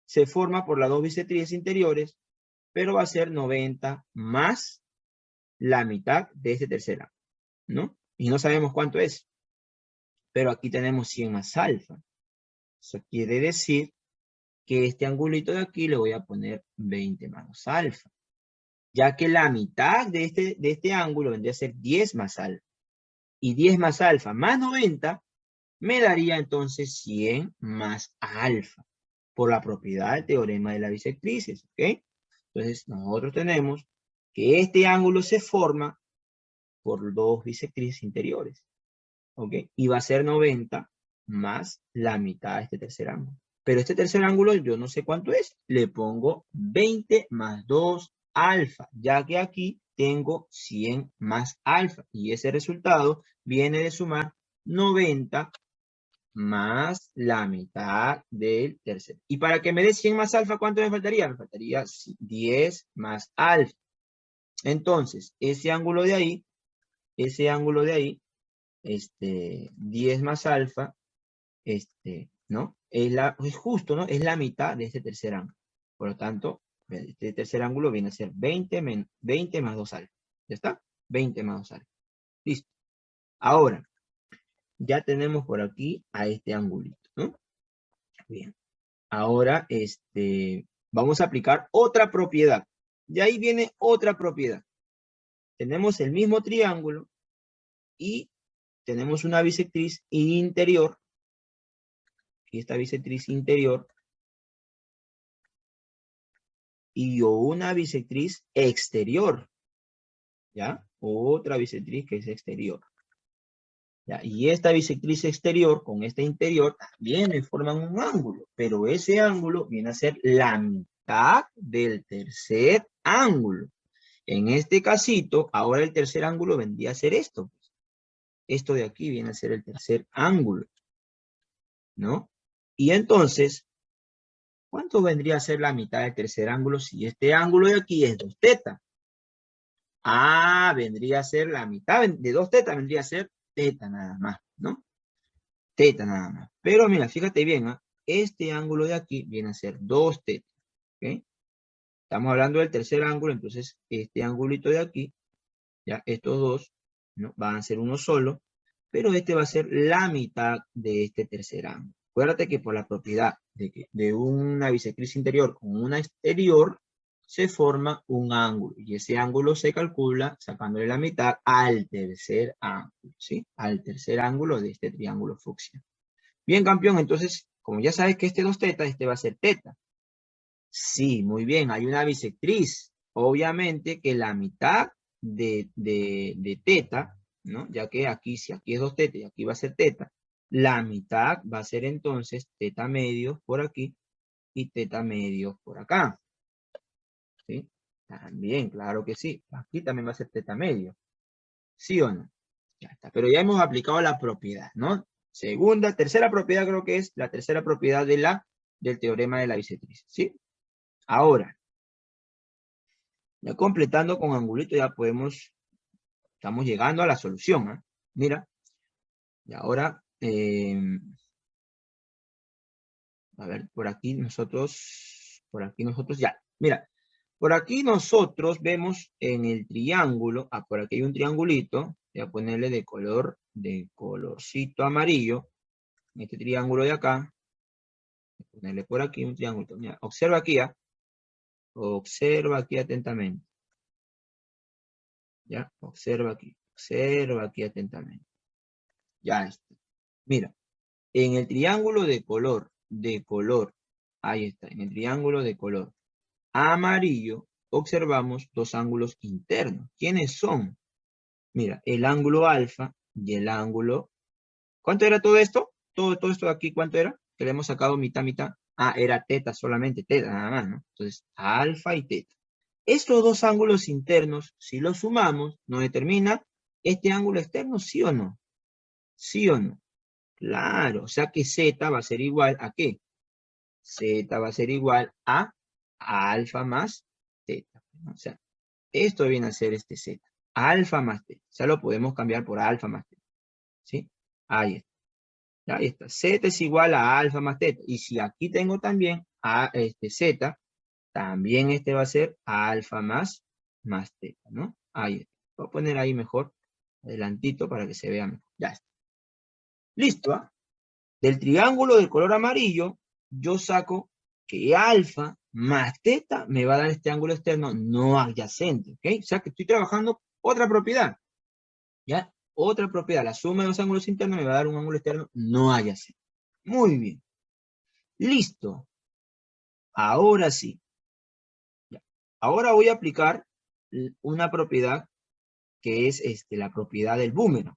Speaker 1: se forma por las dos bisectrices interiores, pero va a ser 90 más la mitad de este tercer ángulo, ¿no? Y no sabemos cuánto es. Pero aquí tenemos 100 más alfa. Eso quiere decir que este angulito de aquí le voy a poner 20 más 2 alfa. Ya que la mitad de este ángulo vendría a ser 10 más alfa. Y 10 más alfa más 90 me daría entonces 100 más alfa. Por la propiedad del teorema de las bisectrices, ¿ok? Entonces nosotros tenemos que este ángulo se forma por dos bisectrices interiores, ¿ok? Y va a ser 90 más la mitad de este tercer ángulo. Pero este tercer ángulo yo no sé cuánto es. Le pongo 20 más 2 alfa, ya que aquí tengo 100 más alfa. Y ese resultado viene de sumar 90 más la mitad del tercero. Y para que me dé 100 más alfa, ¿cuánto me faltaría? Me faltaría 10 más alfa. Entonces, ese ángulo de ahí, 10 más alfa, ¿no? Es justo, ¿no? Es la mitad de este tercer ángulo. Por lo tanto, este tercer ángulo viene a ser 20 más 2 alfa. ¿Ya está? 20 más 2 alfa. Listo. Ahora, ya tenemos por aquí a este angulito, ¿no? Bien. Ahora, vamos a aplicar otra propiedad. Y ahí viene otra propiedad. Tenemos el mismo triángulo y tenemos una bisectriz interior. Y esta bisectriz interior y una bisectriz exterior. ¿Ya? Otra bisectriz que es exterior. ¿Ya? Y esta bisectriz exterior con esta interior también me forman un ángulo. Pero ese ángulo viene a ser la mitad del tercer ángulo. En este casito, ahora el tercer ángulo vendría a ser esto. Esto de aquí viene a ser el tercer ángulo, ¿no? Y entonces, ¿cuánto vendría a ser la mitad del tercer ángulo si este ángulo de aquí es 2 teta? Ah, vendría a ser la mitad de 2 teta, vendría a ser teta nada más, ¿no? Teta nada más. Pero mira, fíjate bien, ¿eh? Este ángulo de aquí viene a ser 2 teta, ¿ok? Estamos hablando del tercer ángulo, entonces este angulito de aquí, ya estos dos, ¿no? Van a ser uno solo, pero este va a ser la mitad de este tercer ángulo. Acuérdate que por la propiedad de una bisectriz interior con una exterior, se forma un ángulo. Y ese ángulo se calcula sacándole la mitad al tercer ángulo, ¿sí? Al tercer ángulo de este triángulo fucsia. Bien, campeón, entonces, como ya sabes que este 2 teta, este va a ser teta. Sí, muy bien, hay una bisectriz. Obviamente que la mitad de teta, ¿no? Ya que aquí, si aquí es 2 teta y aquí va a ser teta, la mitad va a ser entonces teta medios por aquí y teta medios por acá. ¿Sí? También, claro que sí. Aquí también va a ser teta medio. ¿Sí o no? Ya está. Pero ya hemos aplicado la propiedad, ¿no? Tercera propiedad creo que es la tercera propiedad del teorema de la bisectriz. ¿Sí? Ahora, ya completando con angulito ya estamos llegando a la solución, ¿eh? Mira, y ahora, a ver, por aquí nosotros ya, mira, por aquí nosotros vemos en el triángulo, por aquí hay un triangulito, voy a ponerle de colorcito amarillo, en este triángulo de acá, voy a ponerle por aquí un triángulo, mira, observa aquí atentamente, ya, observa aquí atentamente, ya está, mira. En el triángulo de color, ahí está, en el triángulo de color amarillo, observamos dos ángulos internos. ¿Quiénes son? Mira, el ángulo alfa y el ángulo... ¿Cuánto era todo esto? Todo esto de aquí, ¿cuánto era? Que le hemos sacado mitad, mitad. Ah, era teta solamente, teta nada más, ¿no? Entonces, alfa y teta. Estos dos ángulos internos, si los sumamos, nos determina este ángulo externo, ¿sí o no? ¿Sí o no? Claro, o sea que Z va a ser igual a ¿qué? Z va a ser igual a alfa más teta. O sea, esto viene a ser este Z. Alfa más teta. O sea, lo podemos cambiar por alfa más teta. ¿Sí? Ahí está. Ya, ahí está. Z es igual a alfa más teta. Y si aquí tengo también a Z, también este va a ser alfa más teta, ¿no? Ahí está. Voy a poner ahí mejor, adelantito para que se vea mejor. Ya está. Listo, ¿ah? Del triángulo del color amarillo, yo saco que alfa más teta me va a dar este ángulo externo no adyacente, ¿ok? O sea que estoy trabajando otra propiedad, ¿ya? Otra propiedad, la suma de los ángulos internos me va a dar un ángulo externo no adyacente. Muy bien. Listo. Ahora sí. Ya. Ahora voy a aplicar una propiedad que es la propiedad del boomerang.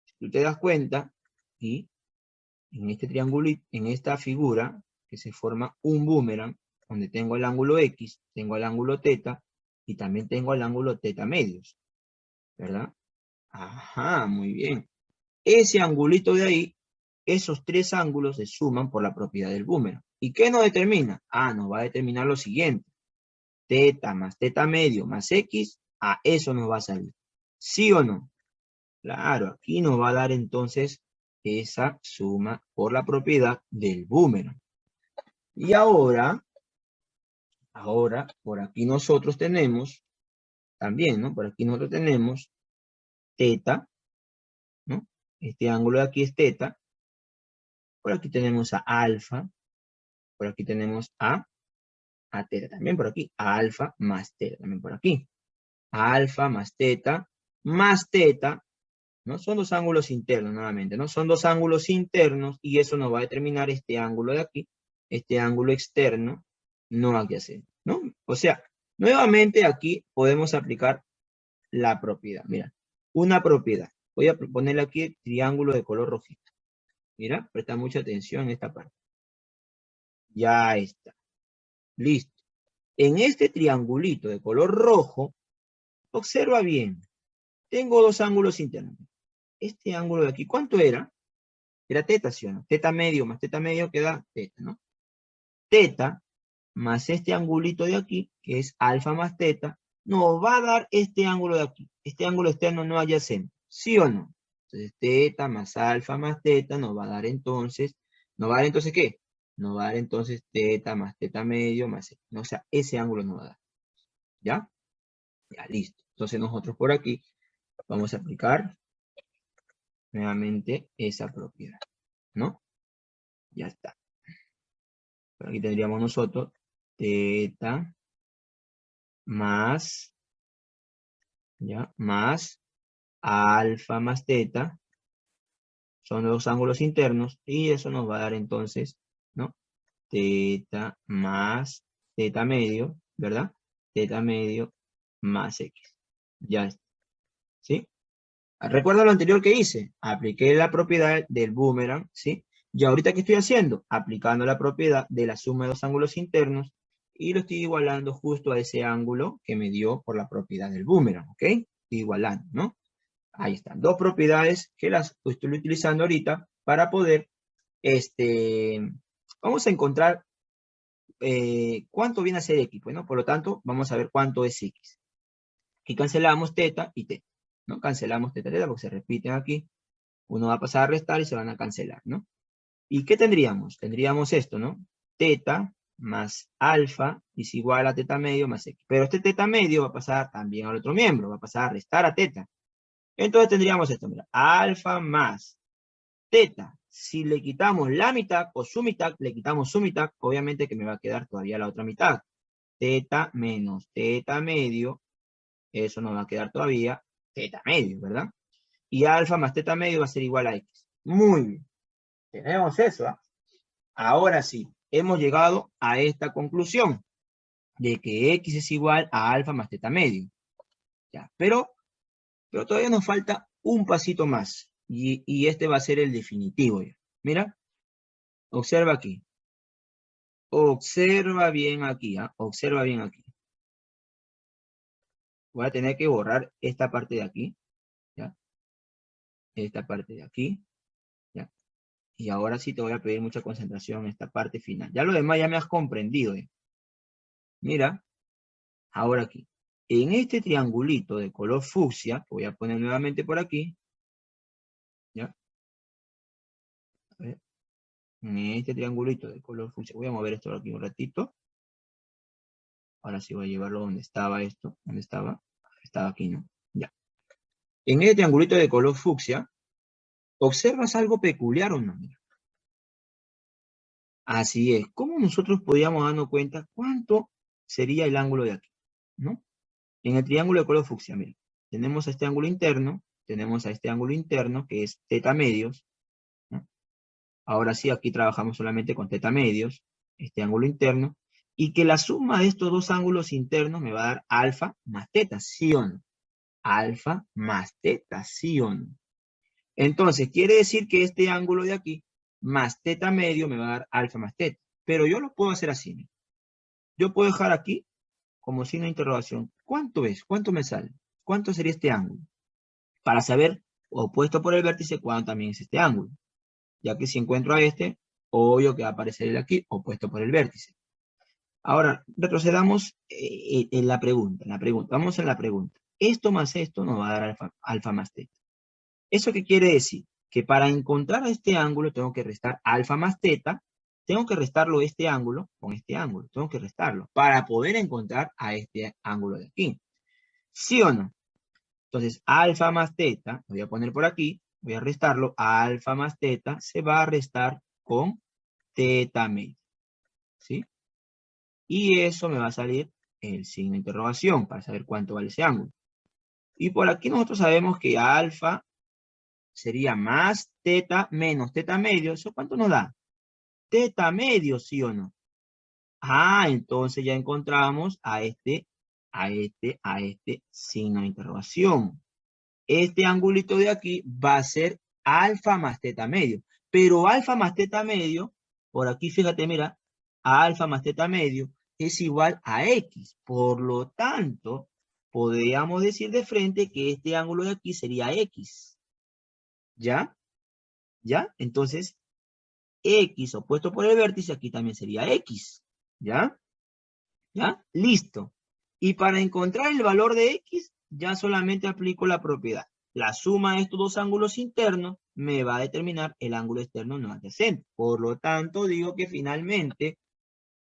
Speaker 1: Si tú te das cuenta, y en este triangulito, en esta figura, que se forma un boomerang, donde tengo el ángulo X, tengo el ángulo teta, y también tengo el ángulo teta medios, ¿verdad? Ajá, muy bien. Ese angulito de ahí, esos tres ángulos se suman por la propiedad del boomerang. ¿Y qué nos determina? Ah, nos va a determinar lo siguiente. Teta más teta medio más X, a eso nos va a salir. ¿Sí o no? Claro, aquí nos va a dar entonces esa suma por la propiedad del boomerang. Y ahora, por aquí nosotros tenemos, también, ¿no? Por aquí nosotros tenemos teta, ¿no? Este ángulo de aquí es teta. Por aquí tenemos a alfa. Por aquí tenemos a teta. También por aquí, a alfa más teta. También por aquí. Alfa más teta, ¿no? Son dos ángulos internos nuevamente, ¿no? Son dos ángulos internos y eso nos va a determinar este ángulo de aquí, este ángulo externo no adyacente, ¿no? O sea, nuevamente aquí podemos aplicar la propiedad. Mira, una propiedad. Voy a ponerle aquí el triángulo de color rojito. Mira, presta mucha atención en esta parte. Ya está. Listo. En este triangulito de color rojo, observa bien. Tengo dos ángulos internos. Este ángulo de aquí, ¿cuánto era? Era teta, ¿sí o no? Teta medio más teta medio queda teta, ¿no? Teta más este angulito de aquí, que es alfa más teta, nos va a dar este ángulo de aquí. Este ángulo externo no adyacente. ¿Sí o no? Entonces, teta más alfa más teta nos va a dar entonces, ¿qué? Nos va a dar entonces teta más teta medio más, o sea, ese ángulo nos va a dar. ¿Ya? Ya, listo. Entonces nosotros por aquí vamos a aplicar nuevamente esa propiedad, ¿no? Ya está. Por aquí tendríamos nosotros teta más, ¿ya? Más alfa más teta. Son los ángulos internos y eso nos va a dar entonces, ¿no? Teta más teta medio, ¿verdad? Teta medio más X. Ya está. ¿Sí? Recuerda lo anterior que hice. Apliqué la propiedad del boomerang, ¿sí? Y ahorita, ¿qué estoy haciendo? Aplicando la propiedad de la suma de los ángulos internos y lo estoy igualando justo a ese ángulo que me dio por la propiedad del boomerang, ¿ok? Estoy igualando, ¿no? Ahí están. Dos propiedades que las estoy utilizando ahorita para poder, vamos a encontrar cuánto viene a ser X, ¿no? Por lo tanto, vamos a ver cuánto es X. Aquí cancelamos teta y teta, ¿no? Cancelamos teta y teta porque se repiten aquí. Uno va a pasar a restar y se van a cancelar, ¿no? ¿Y qué tendríamos? Tendríamos esto, ¿no? Teta más alfa es igual a teta medio más X. Pero este teta medio va a pasar también al otro miembro, va a pasar a restar a teta. Entonces tendríamos esto, mira, alfa más teta. Si le quitamos la mitad o su mitad, le quitamos su mitad, obviamente que me va a quedar todavía la otra mitad. Teta menos teta medio, eso nos va a quedar todavía teta medio, ¿verdad? Y alfa más teta medio va a ser igual a X. Muy bien. Tenemos eso, ¿ah? Ahora sí, hemos llegado a esta conclusión de que X es igual a alfa más teta medio. Ya, pero todavía nos falta un pasito más. Y este va a ser el definitivo. Ya. Mira, observa aquí. Observa bien aquí, ¿ah? Observa bien aquí. Voy a tener que borrar esta parte de aquí, ¿ya? Esta parte de aquí, ¿ya? Y ahora sí te voy a pedir mucha concentración en esta parte final. Ya lo demás ya me has comprendido, ¿eh? Mira, ahora aquí. En este triangulito de color fucsia, que voy a poner nuevamente por aquí, ¿ya? En este triangulito de color fucsia. Voy a mover esto aquí un ratito. Ahora sí voy a llevarlo donde estaba esto. ¿Dónde estaba? Estaba aquí, ¿no? Ya. En este triangulito de color fucsia, ¿observas algo peculiar o no? Mira. Así es. ¿Cómo nosotros podríamos darnos cuenta cuánto sería el ángulo de aquí? ¿No? En el triángulo de color fucsia, mira. Tenemos a este ángulo interno. Tenemos a este ángulo interno, que es teta medios. ¿No? Ahora sí, aquí trabajamos solamente con teta medios. Este ángulo interno. Y que la suma de estos dos ángulos internos me va a dar alfa más teta, ¿sí o no? Alfa más teta, ¿sí o no? Entonces, quiere decir que este ángulo de aquí, más teta medio, me va a dar alfa más teta. Pero yo lo puedo hacer así, ¿no? Yo puedo dejar aquí, como signo de interrogación, ¿cuánto es? ¿Cuánto me sale? ¿Cuánto sería este ángulo? Para saber, opuesto por el vértice, cuánto también es este ángulo. Ya que si encuentro a este, obvio que va a aparecer el aquí, opuesto por el vértice. Ahora, retrocedamos en la pregunta. Vamos en la pregunta. Esto más esto nos va a dar alfa más teta. ¿Eso qué quiere decir? Que para encontrar este ángulo tengo que restar alfa más teta, tengo que restarlo este ángulo con este ángulo, tengo que restarlo para poder encontrar a este ángulo de aquí. ¿Sí o no? Entonces, alfa más teta, lo voy a poner por aquí, voy a restarlo, alfa más teta se va a restar con teta media, ¿sí? Y eso me va a salir el signo de interrogación para saber cuánto vale ese ángulo. Y por aquí nosotros sabemos que alfa sería más teta menos teta medio. ¿Eso cuánto nos da? Teta medio, ¿sí o no? Ah, entonces ya encontramos a este signo de interrogación. Este angulito de aquí va a ser alfa más teta medio. Pero alfa más teta medio, por aquí fíjate, mira, alfa más teta medio es igual a X. Por lo tanto, podríamos decir de frente que este ángulo de aquí sería X. ¿Ya? ¿Ya? Entonces, X opuesto por el vértice, aquí también sería X. ¿Ya? ¿Ya? Listo. Y para encontrar el valor de X, ya solamente aplico la propiedad. La suma de estos dos ángulos internos me va a determinar el ángulo externo no adyacente. Por lo tanto, digo que finalmente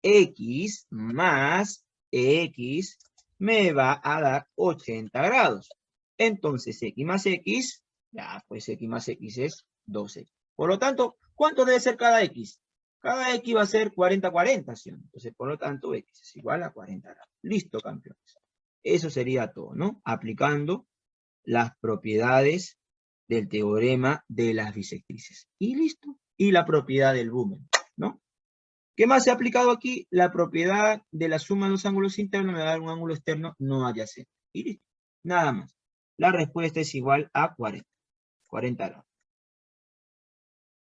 Speaker 1: X más X me va a dar 80 grados. Entonces, X más X, ya, pues X más X es 12. Por lo tanto, ¿cuánto debe ser cada X? Cada X va a ser 40, 40, ¿sí? Entonces, por lo tanto, X es igual a 40 grados. Listo, campeones. Eso sería todo, ¿no? Aplicando las propiedades del teorema de las bisectrices. Y listo. Y la propiedad del boomerang, ¿no? ¿Qué más se ha aplicado aquí? La propiedad de la suma de los ángulos internos me va a dar un ángulo externo no adyacente. Y listo. Nada más. La respuesta es igual a 40. 40 grados.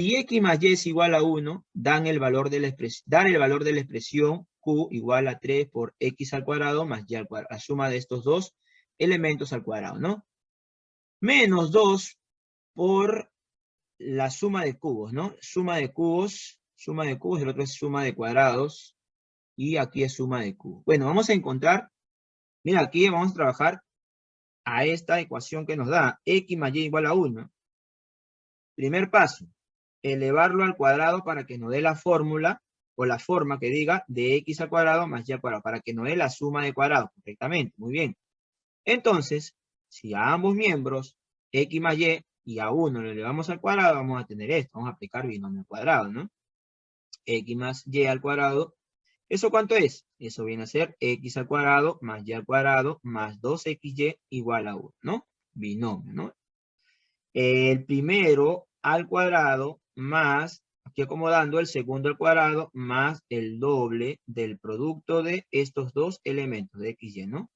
Speaker 1: Si X más Y es igual a 1, dan el valor de la expresión Q igual a 3 por X al cuadrado más Y al cuadrado. La suma de estos dos elementos al cuadrado, ¿no? Menos 2 por la suma de cubos, ¿no? Suma de cubos, el otro es suma de cuadrados. Y aquí es suma de cubos. Bueno, vamos a encontrar, mira, aquí vamos a trabajar a esta ecuación que nos da X más Y igual a 1. Primer paso, elevarlo al cuadrado para que nos dé la fórmula o la forma que diga de X al cuadrado más Y al cuadrado, para que nos dé la suma de cuadrados correctamente. Muy bien. Entonces, si a ambos miembros, X más Y a 1 lo elevamos al cuadrado, vamos a tener esto. Vamos a aplicar binomio al cuadrado, ¿no? X más Y al cuadrado. ¿Eso cuánto es? Eso viene a ser X al cuadrado más Y al cuadrado más 2XY igual a 1, ¿no? Binomio, ¿no? El primero al cuadrado más, aquí acomodando el segundo al cuadrado más el doble del producto de estos dos elementos de XY, ¿no?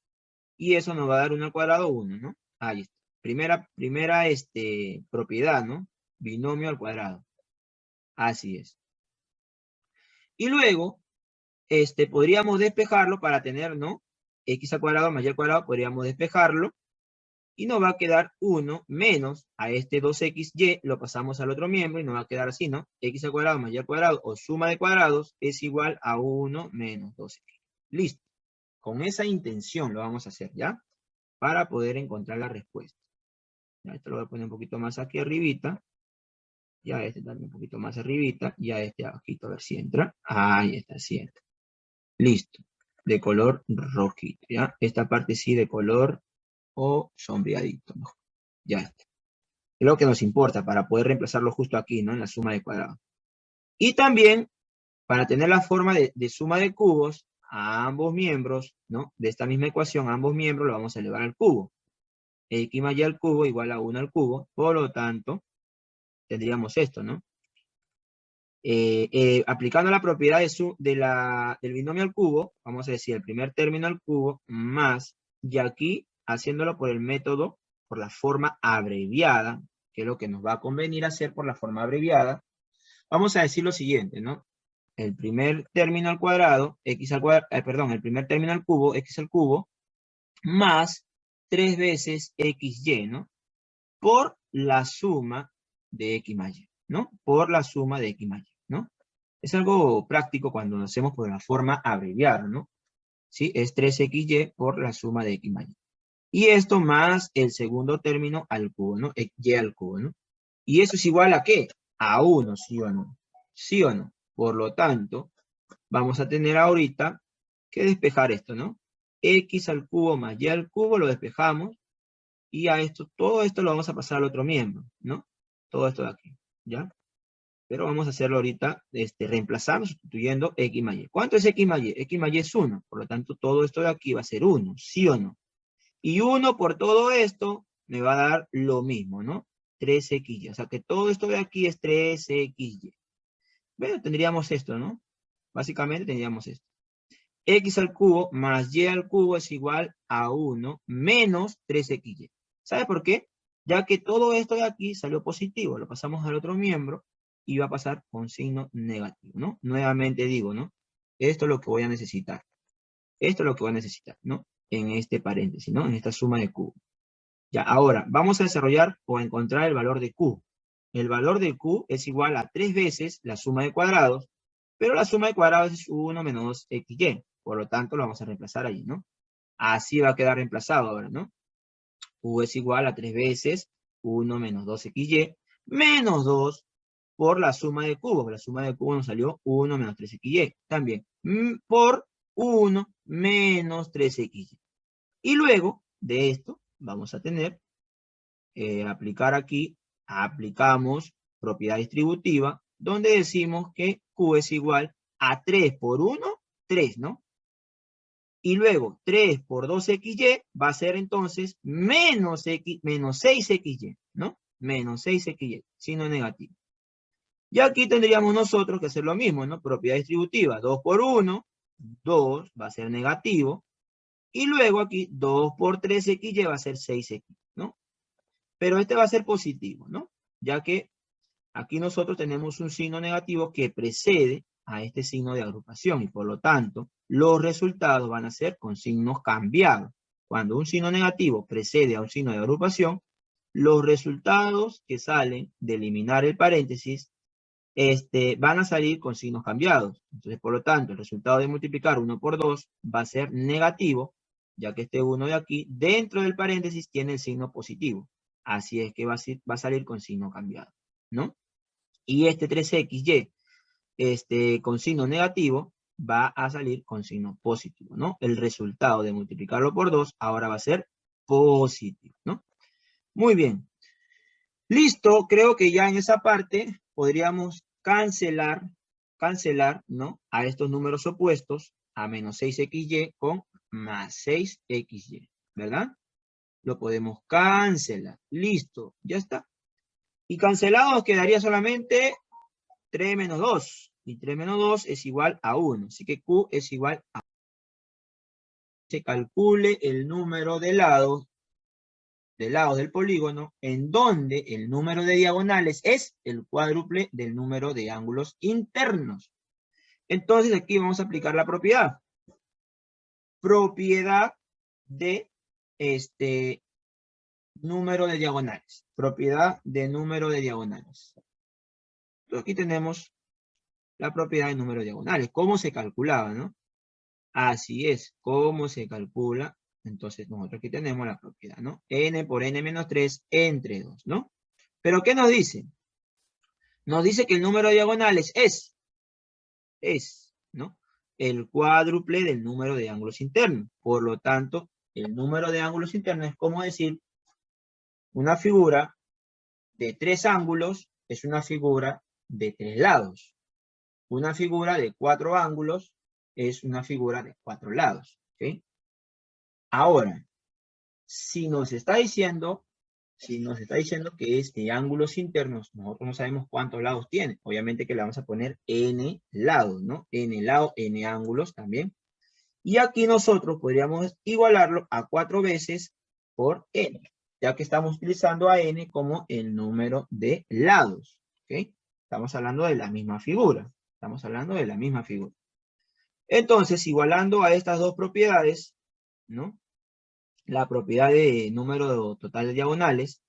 Speaker 1: Y eso nos va a dar 1 al cuadrado 1, ¿no? Ahí está. Primera propiedad, ¿no? Binomio al cuadrado. Así es. Y luego, podríamos despejarlo para tener, ¿no? X al cuadrado más Y al cuadrado, podríamos despejarlo. Y nos va a quedar 1 menos a este 2XY, lo pasamos al otro miembro y nos va a quedar así, ¿no? X al cuadrado más Y al cuadrado, o suma de cuadrados, es igual a 1 menos 2X. Listo. Con esa intención lo vamos a hacer, ¿ya? Para poder encontrar la respuesta. Ya, esto lo voy a poner un poquito más aquí arribita. Ya este también un poquito más arribita. Ya este abajito, a ver si entra. Ahí está, sí entra. Listo. De color rojito, ¿ya? Esta parte sí de color o sombreadito, mejor. Ya está. Es lo que nos importa para poder reemplazarlo justo aquí, ¿no? En la suma de cuadrados. Y también, para tener la forma de suma de cubos, a ambos miembros, ¿no? De esta misma ecuación, a ambos miembros lo vamos a elevar al cubo. X más y al cubo igual a 1 al cubo. Por lo tanto, tendríamos esto, ¿no? Aplicando la propiedad del binomio al cubo, vamos a decir el primer término al cubo más, y aquí haciéndolo por el método, por la forma abreviada, que es lo que nos va a convenir hacer por la forma abreviada, vamos a decir lo siguiente, ¿no? El primer término al cuadrado, x al cuadrado, perdón, el primer término al cubo, x al cubo, más 3 veces xy, ¿no? Por la suma de x más y, ¿no? Por la suma de x más y, ¿no? Es algo práctico cuando lo hacemos por la forma abreviada, ¿no? ¿Sí? Es 3xy por la suma de x más y. Y esto más el segundo término al cubo, ¿no? Y al cubo, ¿no? ¿Y eso es igual a qué? A 1, ¿sí o no? ¿Sí o no? Por lo tanto, vamos a tener ahorita que despejar esto, ¿no? X al cubo más y al cubo lo despejamos. Y a esto, todo esto lo vamos a pasar al otro miembro, ¿no? Todo esto de aquí, ¿ya? Pero vamos a hacerlo ahorita, reemplazando, sustituyendo x más y. ¿Cuánto es x más y? X más y es 1. Por lo tanto, todo esto de aquí va a ser 1, ¿sí o no? Y 1 por todo esto me va a dar lo mismo, ¿no? 3xy. O sea que todo esto de aquí es 3xy. Bueno, tendríamos esto, ¿no? Básicamente tendríamos esto. X al cubo más y al cubo es igual a 1 menos 3xy. ¿Sabe por qué? Ya que todo esto de aquí salió positivo, lo pasamos al otro miembro y va a pasar con signo negativo, ¿no? Nuevamente digo, ¿no? Esto es lo que voy a necesitar. Esto es lo que voy a necesitar, ¿no? En este paréntesis, ¿no? En esta suma de Q. Ya, ahora, vamos a desarrollar o a encontrar el valor de Q. El valor de Q es igual a 3 veces la suma de cuadrados, pero la suma de cuadrados es 1 menos xy. Por lo tanto, lo vamos a reemplazar ahí, ¿no? Así va a quedar reemplazado ahora, ¿no? Q es igual a 3 veces 1 menos 2xy menos 2 por la suma de cubos. La suma de cubos nos salió 1 menos 3xy. También por 1 menos 3xy. Y luego de esto vamos a tener, aplicar aquí, aplicamos propiedad distributiva, donde decimos que Q es igual a 3 por 1, 3, ¿no? Y luego 3 por 2xy va a ser entonces menos 6xy, ¿no? Menos 6xy, signo negativo. Y aquí tendríamos nosotros que hacer lo mismo, ¿no? Propiedad distributiva, 2 por 1, 2 va a ser negativo. Y luego aquí 2 por 3xy va a ser 6x, ¿no? Pero este va a ser positivo, ¿no? Ya que aquí nosotros tenemos un signo negativo que precede a este signo de agrupación y por lo tanto los resultados van a ser con signos cambiados. Cuando un signo negativo precede a un signo de agrupación, los resultados que salen de eliminar el paréntesis van a salir con signos cambiados. Entonces, por lo tanto, el resultado de multiplicar 1 por 2 va a ser negativo, ya que este 1 de aquí, dentro del paréntesis, tiene el signo positivo. Así es que va a salir con signo cambiado, ¿no? Y este 3xy, con signo negativo, va a salir con signo positivo, ¿no? El resultado de multiplicarlo por 2 ahora va a ser positivo, ¿no? Muy bien. Listo, creo que ya en esa parte podríamos cancelar, ¿no? A estos números opuestos, a menos 6xy con más 6xy, ¿verdad? Lo podemos cancelar. Listo, ya está. Y cancelado nos quedaría solamente 3 menos 2. Y 3 menos 2 es igual a 1. Así que Q es igual a 1. Se calcule el número de lados del polígono en donde el número de diagonales es el cuádruple del número de ángulos internos. Entonces aquí vamos a aplicar la propiedad. Propiedad de número de diagonales. Propiedad de número de diagonales. Entonces aquí tenemos la propiedad de número de diagonales. ¿Cómo se calculaba, no? Así es, ¿cómo se calcula? Entonces nosotros aquí tenemos la propiedad, ¿no? N por N menos 3 entre 2, ¿no? Pero ¿qué nos dice? Nos dice que el número de diagonales es, ¿no? El cuádruple del número de ángulos internos. Por lo tanto, el número de ángulos internos es como decir, una figura de 3 ángulos es una figura de 3 lados. Una figura de 4 ángulos es una figura de 4 lados. ¿Ok? Ahora, si nos está diciendo que es de ángulos internos, nosotros no sabemos cuántos lados tiene. Obviamente que le vamos a poner n lados, ¿no? N lados, n ángulos también. Y aquí nosotros podríamos igualarlo a 4 veces por n, ya que estamos utilizando a n como el número de lados. ¿Ok? Estamos hablando de la misma figura. Estamos hablando de la misma figura. Entonces, igualando a estas dos propiedades, ¿no? La propiedad de número total de diagonales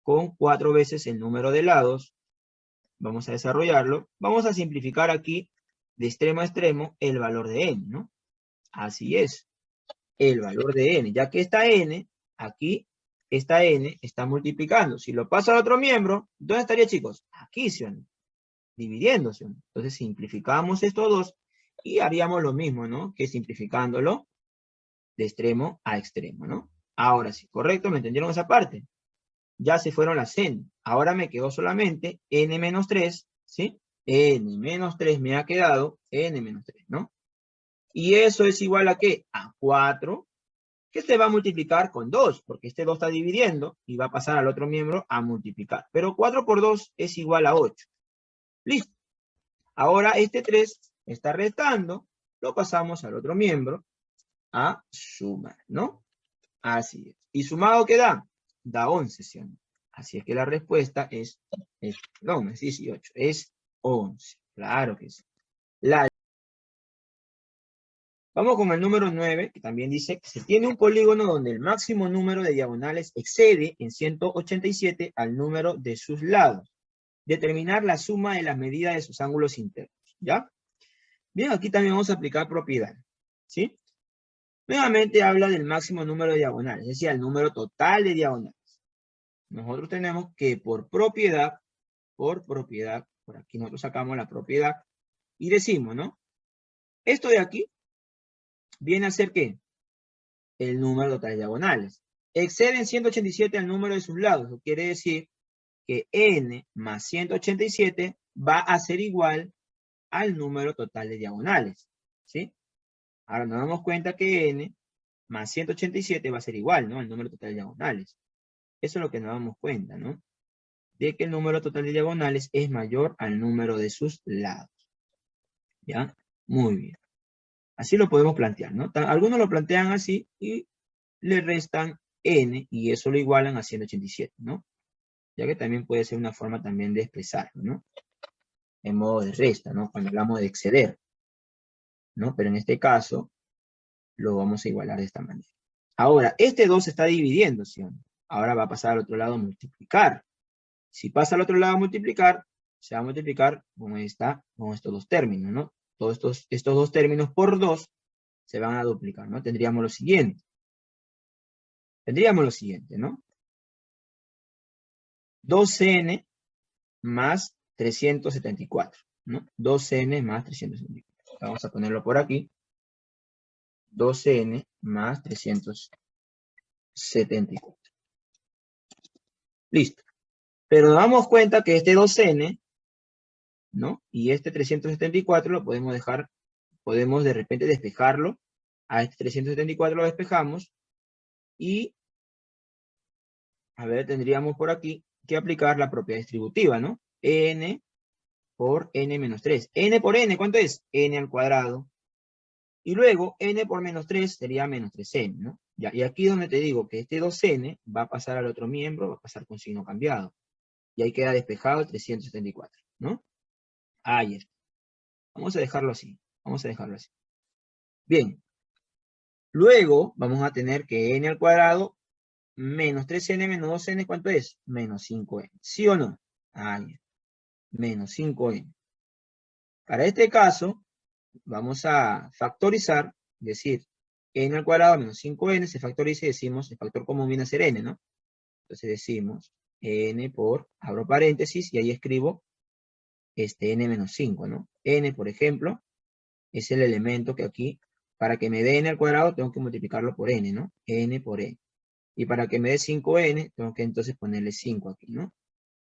Speaker 1: con 4 veces el número de lados, vamos a desarrollarlo. Vamos a simplificar aquí de extremo a extremo el valor de n, ¿no? Así es, el valor de n, ya que esta n, aquí, esta n está multiplicando. Si lo paso al otro miembro, ¿dónde estaría, chicos? Aquí, ¿sí o no? Dividiéndose. Entonces simplificamos estos dos y haríamos lo mismo, ¿no? Que simplificándolo de extremo a extremo, ¿no? Ahora sí, correcto, ¿me entendieron esa parte? Ya se fueron las n. Ahora me quedó solamente n menos 3, ¿sí? N menos 3 me ha quedado n menos 3, ¿no? Y eso es igual a ¿qué? A 4, que se va a multiplicar con 2, porque este 2 está dividiendo y va a pasar al otro miembro a multiplicar. Pero 4 por 2 es igual a 8. Listo. Ahora este 3 está restando, lo pasamos al otro miembro a sumar, ¿no? Así es. ¿Y sumado qué da? Da 11, ¿sí o no? Así es que la respuesta no es 18, es 11. Claro que sí. Vamos con el número 9, que también dice que se tiene un polígono donde el máximo número de diagonales excede en 187 al número de sus lados. Determinar la suma de las medidas de sus ángulos internos. ¿Ya? Bien, aquí también vamos a aplicar propiedad. ¿Sí? Nuevamente habla del máximo número de diagonales, es decir, el número total de diagonales. Nosotros tenemos que por propiedad, por aquí nosotros sacamos la propiedad y decimos, ¿no? Esto de aquí viene a ser ¿qué? El número total de diagonales. Exceden 187 al número de sus lados. Eso quiere decir que n más 187 va a ser igual al número total de diagonales. ¿Sí? Ahora nos damos cuenta que n más 187 va a ser igual, ¿no? Al número total de diagonales. Eso es lo que nos damos cuenta, ¿no? De que el número total de diagonales es mayor al número de sus lados. ¿Ya? Muy bien. Así lo podemos plantear, ¿no? Algunos lo plantean así y le restan n y eso lo igualan a 187, ¿no? Ya que también puede ser una forma también de expresarlo, ¿no? En modo de resta, ¿no? Cuando hablamos de exceder, ¿no? Pero en este caso lo vamos a igualar de esta manera. Ahora, este 2 se está dividiendo, ¿sí o no? Ahora va a pasar al otro lado a multiplicar. Si pasa al otro lado a multiplicar, se va a multiplicar con estos dos términos, ¿no? Todos estos dos términos por 2 se van a duplicar, ¿no? Tendríamos lo siguiente, ¿no? 2n más 374, ¿no? 2n más 374. Vamos a ponerlo por aquí. 2n más 374. Listo. Pero nos damos cuenta que este 2n, ¿no? Y este 374 lo podemos dejar, podemos de repente despejarlo. A este 374 lo despejamos. Y, a ver, tendríamos por aquí que aplicar la propiedad distributiva, ¿no? N por n menos 3. N por n, ¿cuánto es? N al cuadrado. Y luego, n por menos 3 sería menos 3n, ¿no? Ya, y aquí es donde te digo que este 2n va a pasar al otro miembro, va a pasar con signo cambiado. Y ahí queda despejado el 374, ¿no? Ahí está. Vamos a dejarlo así. Vamos a dejarlo así. Bien. Luego, vamos a tener que n al cuadrado menos 3n menos 2n, ¿cuánto es? Menos 5n. ¿Sí o no? Ahí está. Menos 5n. Para este caso, vamos a factorizar, es decir, n al cuadrado menos 5n se factoriza y decimos, el factor común viene a ser n, ¿no? Entonces decimos n por, abro paréntesis y ahí escribo n menos 5, ¿no? N, por ejemplo, es el elemento que aquí, para que me dé n al cuadrado, tengo que multiplicarlo por n, ¿no? N por n. Y para que me dé 5n, tengo que entonces ponerle 5 aquí, ¿no?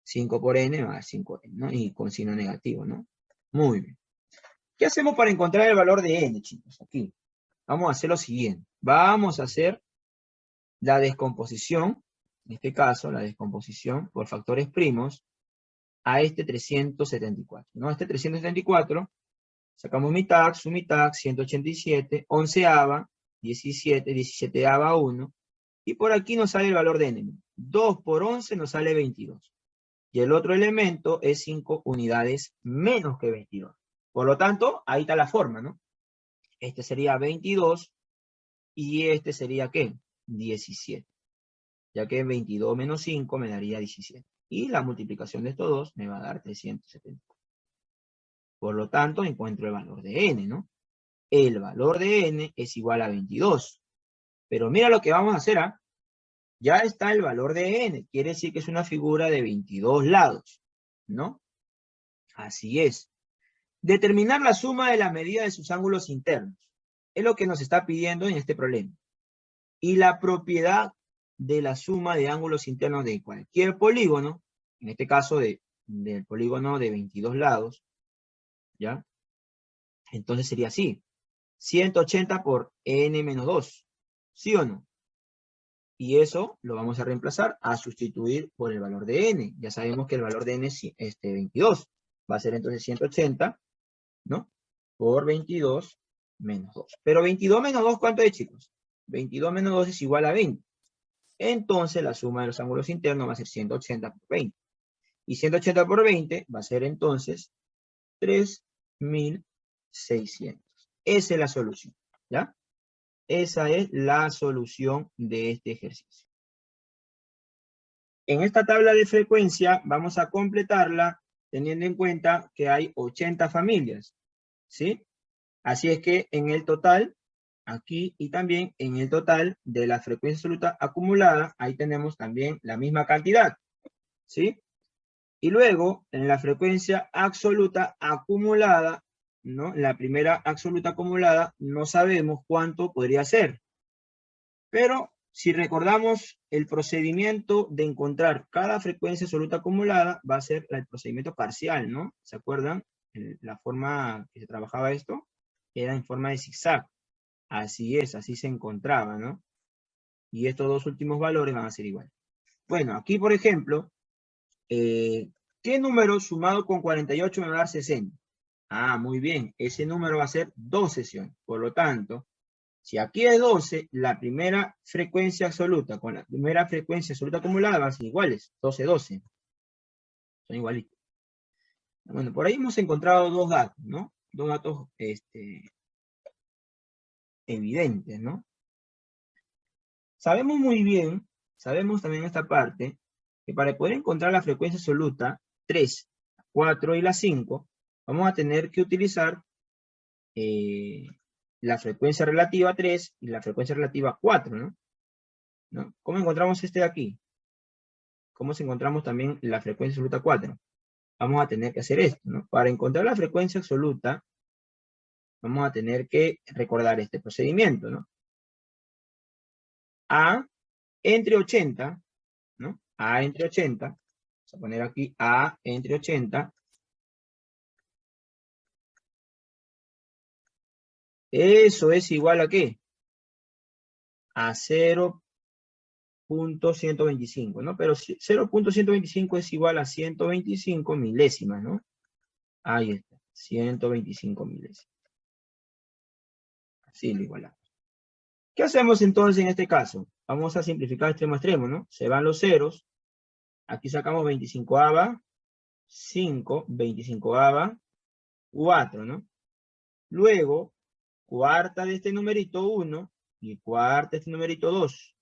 Speaker 1: 5 por n va a dar 5n, ¿no? Y con signo negativo, ¿no? Muy bien. ¿Qué hacemos para encontrar el valor de n, chicos? Aquí. Vamos a hacer lo siguiente. Vamos a hacer la descomposición, en este caso, la descomposición por factores primos a este 374, ¿no? Este 374, sacamos mitad, su mitad, 187, onceava, 17, 17ava 1, y por aquí nos sale el valor de n. 2 por 11 nos sale 22. Y el otro elemento es 5 unidades menos que 22. Por lo tanto, ahí está la forma, ¿no? Este sería 22 y este sería, ¿qué? 17. Ya que 22 menos 5 me daría 17. Y la multiplicación de estos dos me va a dar 370. Por lo tanto, encuentro el valor de n, ¿no? El valor de n es igual a 22. Pero mira lo que vamos a hacer, ¿ah? Ya está el valor de n. Quiere decir que es una figura de 22 lados, ¿no? Así es. Determinar la suma de la medida de sus ángulos internos. Es lo que nos está pidiendo en este problema. Y la propiedad de la suma de ángulos internos de cualquier polígono, en este caso del polígono de 22 lados, ¿ya? Entonces sería así. 180 por n menos 2. ¿Sí o no? Y eso lo vamos a reemplazar a sustituir por el valor de n. Ya sabemos que el valor de n es 22. Va a ser entonces 180, ¿no? Por 22 menos 2. Pero 22 menos 2, ¿cuánto es, chicos? 22 menos 2 es igual a 20. Entonces la suma de los ángulos internos va a ser 180 por 20. Y 180 por 20 va a ser entonces 3600. Esa es la solución, ¿ya? Esa es la solución de este ejercicio. En esta tabla de frecuencia vamos a completarla teniendo en cuenta que hay 80 familias, ¿sí? Así es que en el total, aquí y también en el total de la frecuencia absoluta acumulada, ahí tenemos también la misma cantidad, ¿sí? Y luego, en la frecuencia absoluta acumulada, ¿no? La primera absoluta acumulada, no sabemos cuánto podría ser. Pero si recordamos el procedimiento de encontrar cada frecuencia absoluta acumulada, va a ser el procedimiento parcial, ¿no? ¿Se acuerdan? La forma que se trabajaba esto era en forma de zigzag. Así es, así se encontraba, ¿no? Y estos dos últimos valores van a ser iguales. Bueno, aquí por ejemplo, ¿qué número sumado con 48 me va a dar 60? Ah, muy bien, ese número va a ser 2 sesiones. Por lo tanto, si aquí es 12, la primera frecuencia absoluta con la primera frecuencia absoluta acumulada van a ser iguales, 12, 12. Son igualitos. Bueno, por ahí hemos encontrado dos datos, ¿no? Dos datos evidentes, ¿no? Sabemos muy bien, sabemos también esta parte, que para poder encontrar la frecuencia absoluta, 3, 4 y la 5, vamos a tener que utilizar la frecuencia relativa 3 y la frecuencia relativa 4, ¿no? ¿No? ¿Cómo encontramos este de aquí? ¿Cómo encontramos también la frecuencia absoluta 4? Vamos a tener que hacer esto, ¿no? Para encontrar la frecuencia absoluta, vamos a tener que recordar este procedimiento, ¿no? A entre 80, ¿no? A entre 80, vamos a poner aquí A entre 80, eso es igual a ¿qué? A 0.125, ¿no? Pero 0.125 es igual a 125 milésimas, ¿no? Ahí está, 125 milésimas. Así lo igualamos. ¿Qué hacemos entonces en este caso? Vamos a simplificar extremo a extremo, ¿no? Se van los ceros. Aquí sacamos 25ava, 5, 25ava, 4, ¿no? Luego, cuarta de este numerito 1 y cuarta de este numerito 2.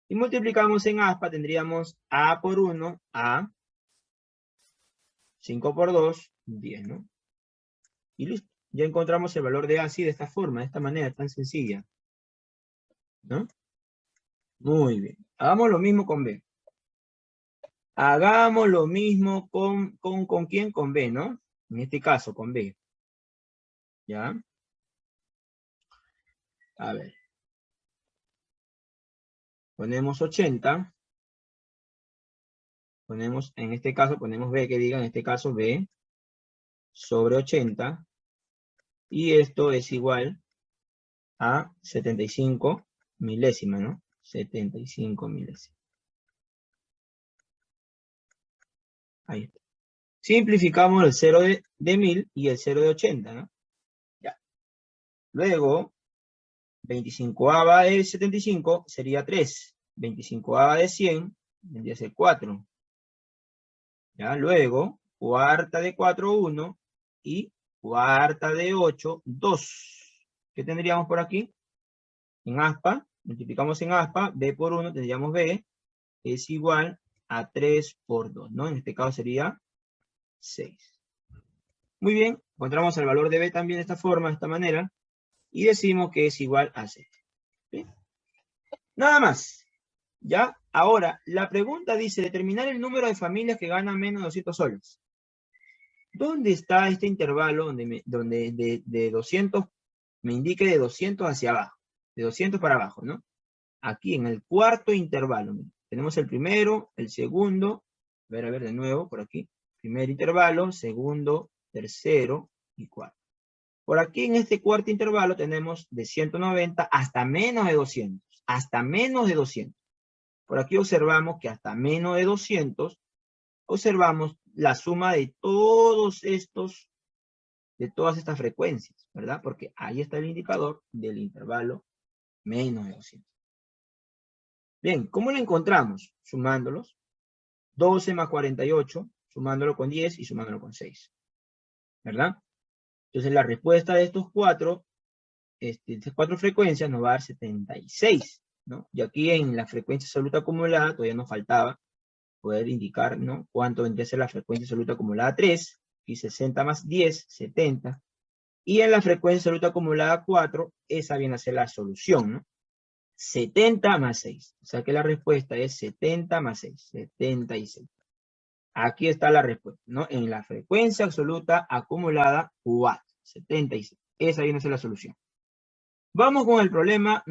Speaker 1: Y multiplicamos en aspa, tendríamos A por 1, A, 5 por 2, 10, ¿no? Y listo. Ya encontramos el valor de A así, de esta forma, de esta manera tan sencilla, ¿no? Muy bien. Hagamos lo mismo con B. Hagamos lo mismo con ¿quién? Con B, ¿no?
Speaker 2: En este caso, con B. ¿Ya? A ver. Ponemos 80. Ponemos, en este caso, ponemos B, que diga en este caso B sobre 80. Y esto es igual a 75 milésimas, ¿no? 75 milésimas. Ahí está. Simplificamos el 0 de 1000 y el 0 de 80, ¿no? Ya. Luego, 25ava de 75 sería 3. 25ava de 100 vendría a ser 4. Ya. Luego, cuarta de 4, 1. Y cuarta de 8, 2. ¿Qué tendríamos por aquí? En aspa, multiplicamos en aspa, B por 1, tendríamos B, es igual a 3 por 2, ¿no? En este caso sería 6. Muy bien, encontramos el valor de B también de esta forma, de esta manera, y decimos que es igual a 6. ¿Bien? Nada más. ¿Ya? Ahora, la pregunta dice, determinar el número de familias que ganan menos de 200 soles. ¿Dónde está este intervalo donde de 200 me indique de 200 hacia abajo? De 200 para abajo, ¿no? Aquí en el cuarto intervalo. Tenemos el primero, el segundo. A ver, de nuevo, por aquí. Primer intervalo, segundo, tercero y cuarto. Por aquí en este cuarto intervalo tenemos de 190 hasta menos de 200. Hasta menos de 200. Por aquí observamos que hasta menos de 200 observamos la suma de todos estos, de todas estas frecuencias, ¿verdad? Porque ahí está el indicador del intervalo menos de 200. Bien, ¿cómo lo encontramos? Sumándolos. 12 más 48, sumándolo con 10 y sumándolo con 6. ¿Verdad? Entonces la respuesta de estos estas cuatro frecuencias nos va a dar 76, ¿no? Y aquí en la frecuencia absoluta acumulada todavía nos faltaba poder indicar, ¿no? Cuánto vendría a ser la frecuencia absoluta acumulada 3, y 60 más 10, 70. Y en la frecuencia absoluta acumulada 4, esa viene a ser la solución, ¿no? 70 más 6. O sea que la respuesta es 70 más 6, 76. Aquí está la respuesta, ¿no? En la frecuencia absoluta acumulada 4, 76. Esa viene a ser la solución. Vamos con el problema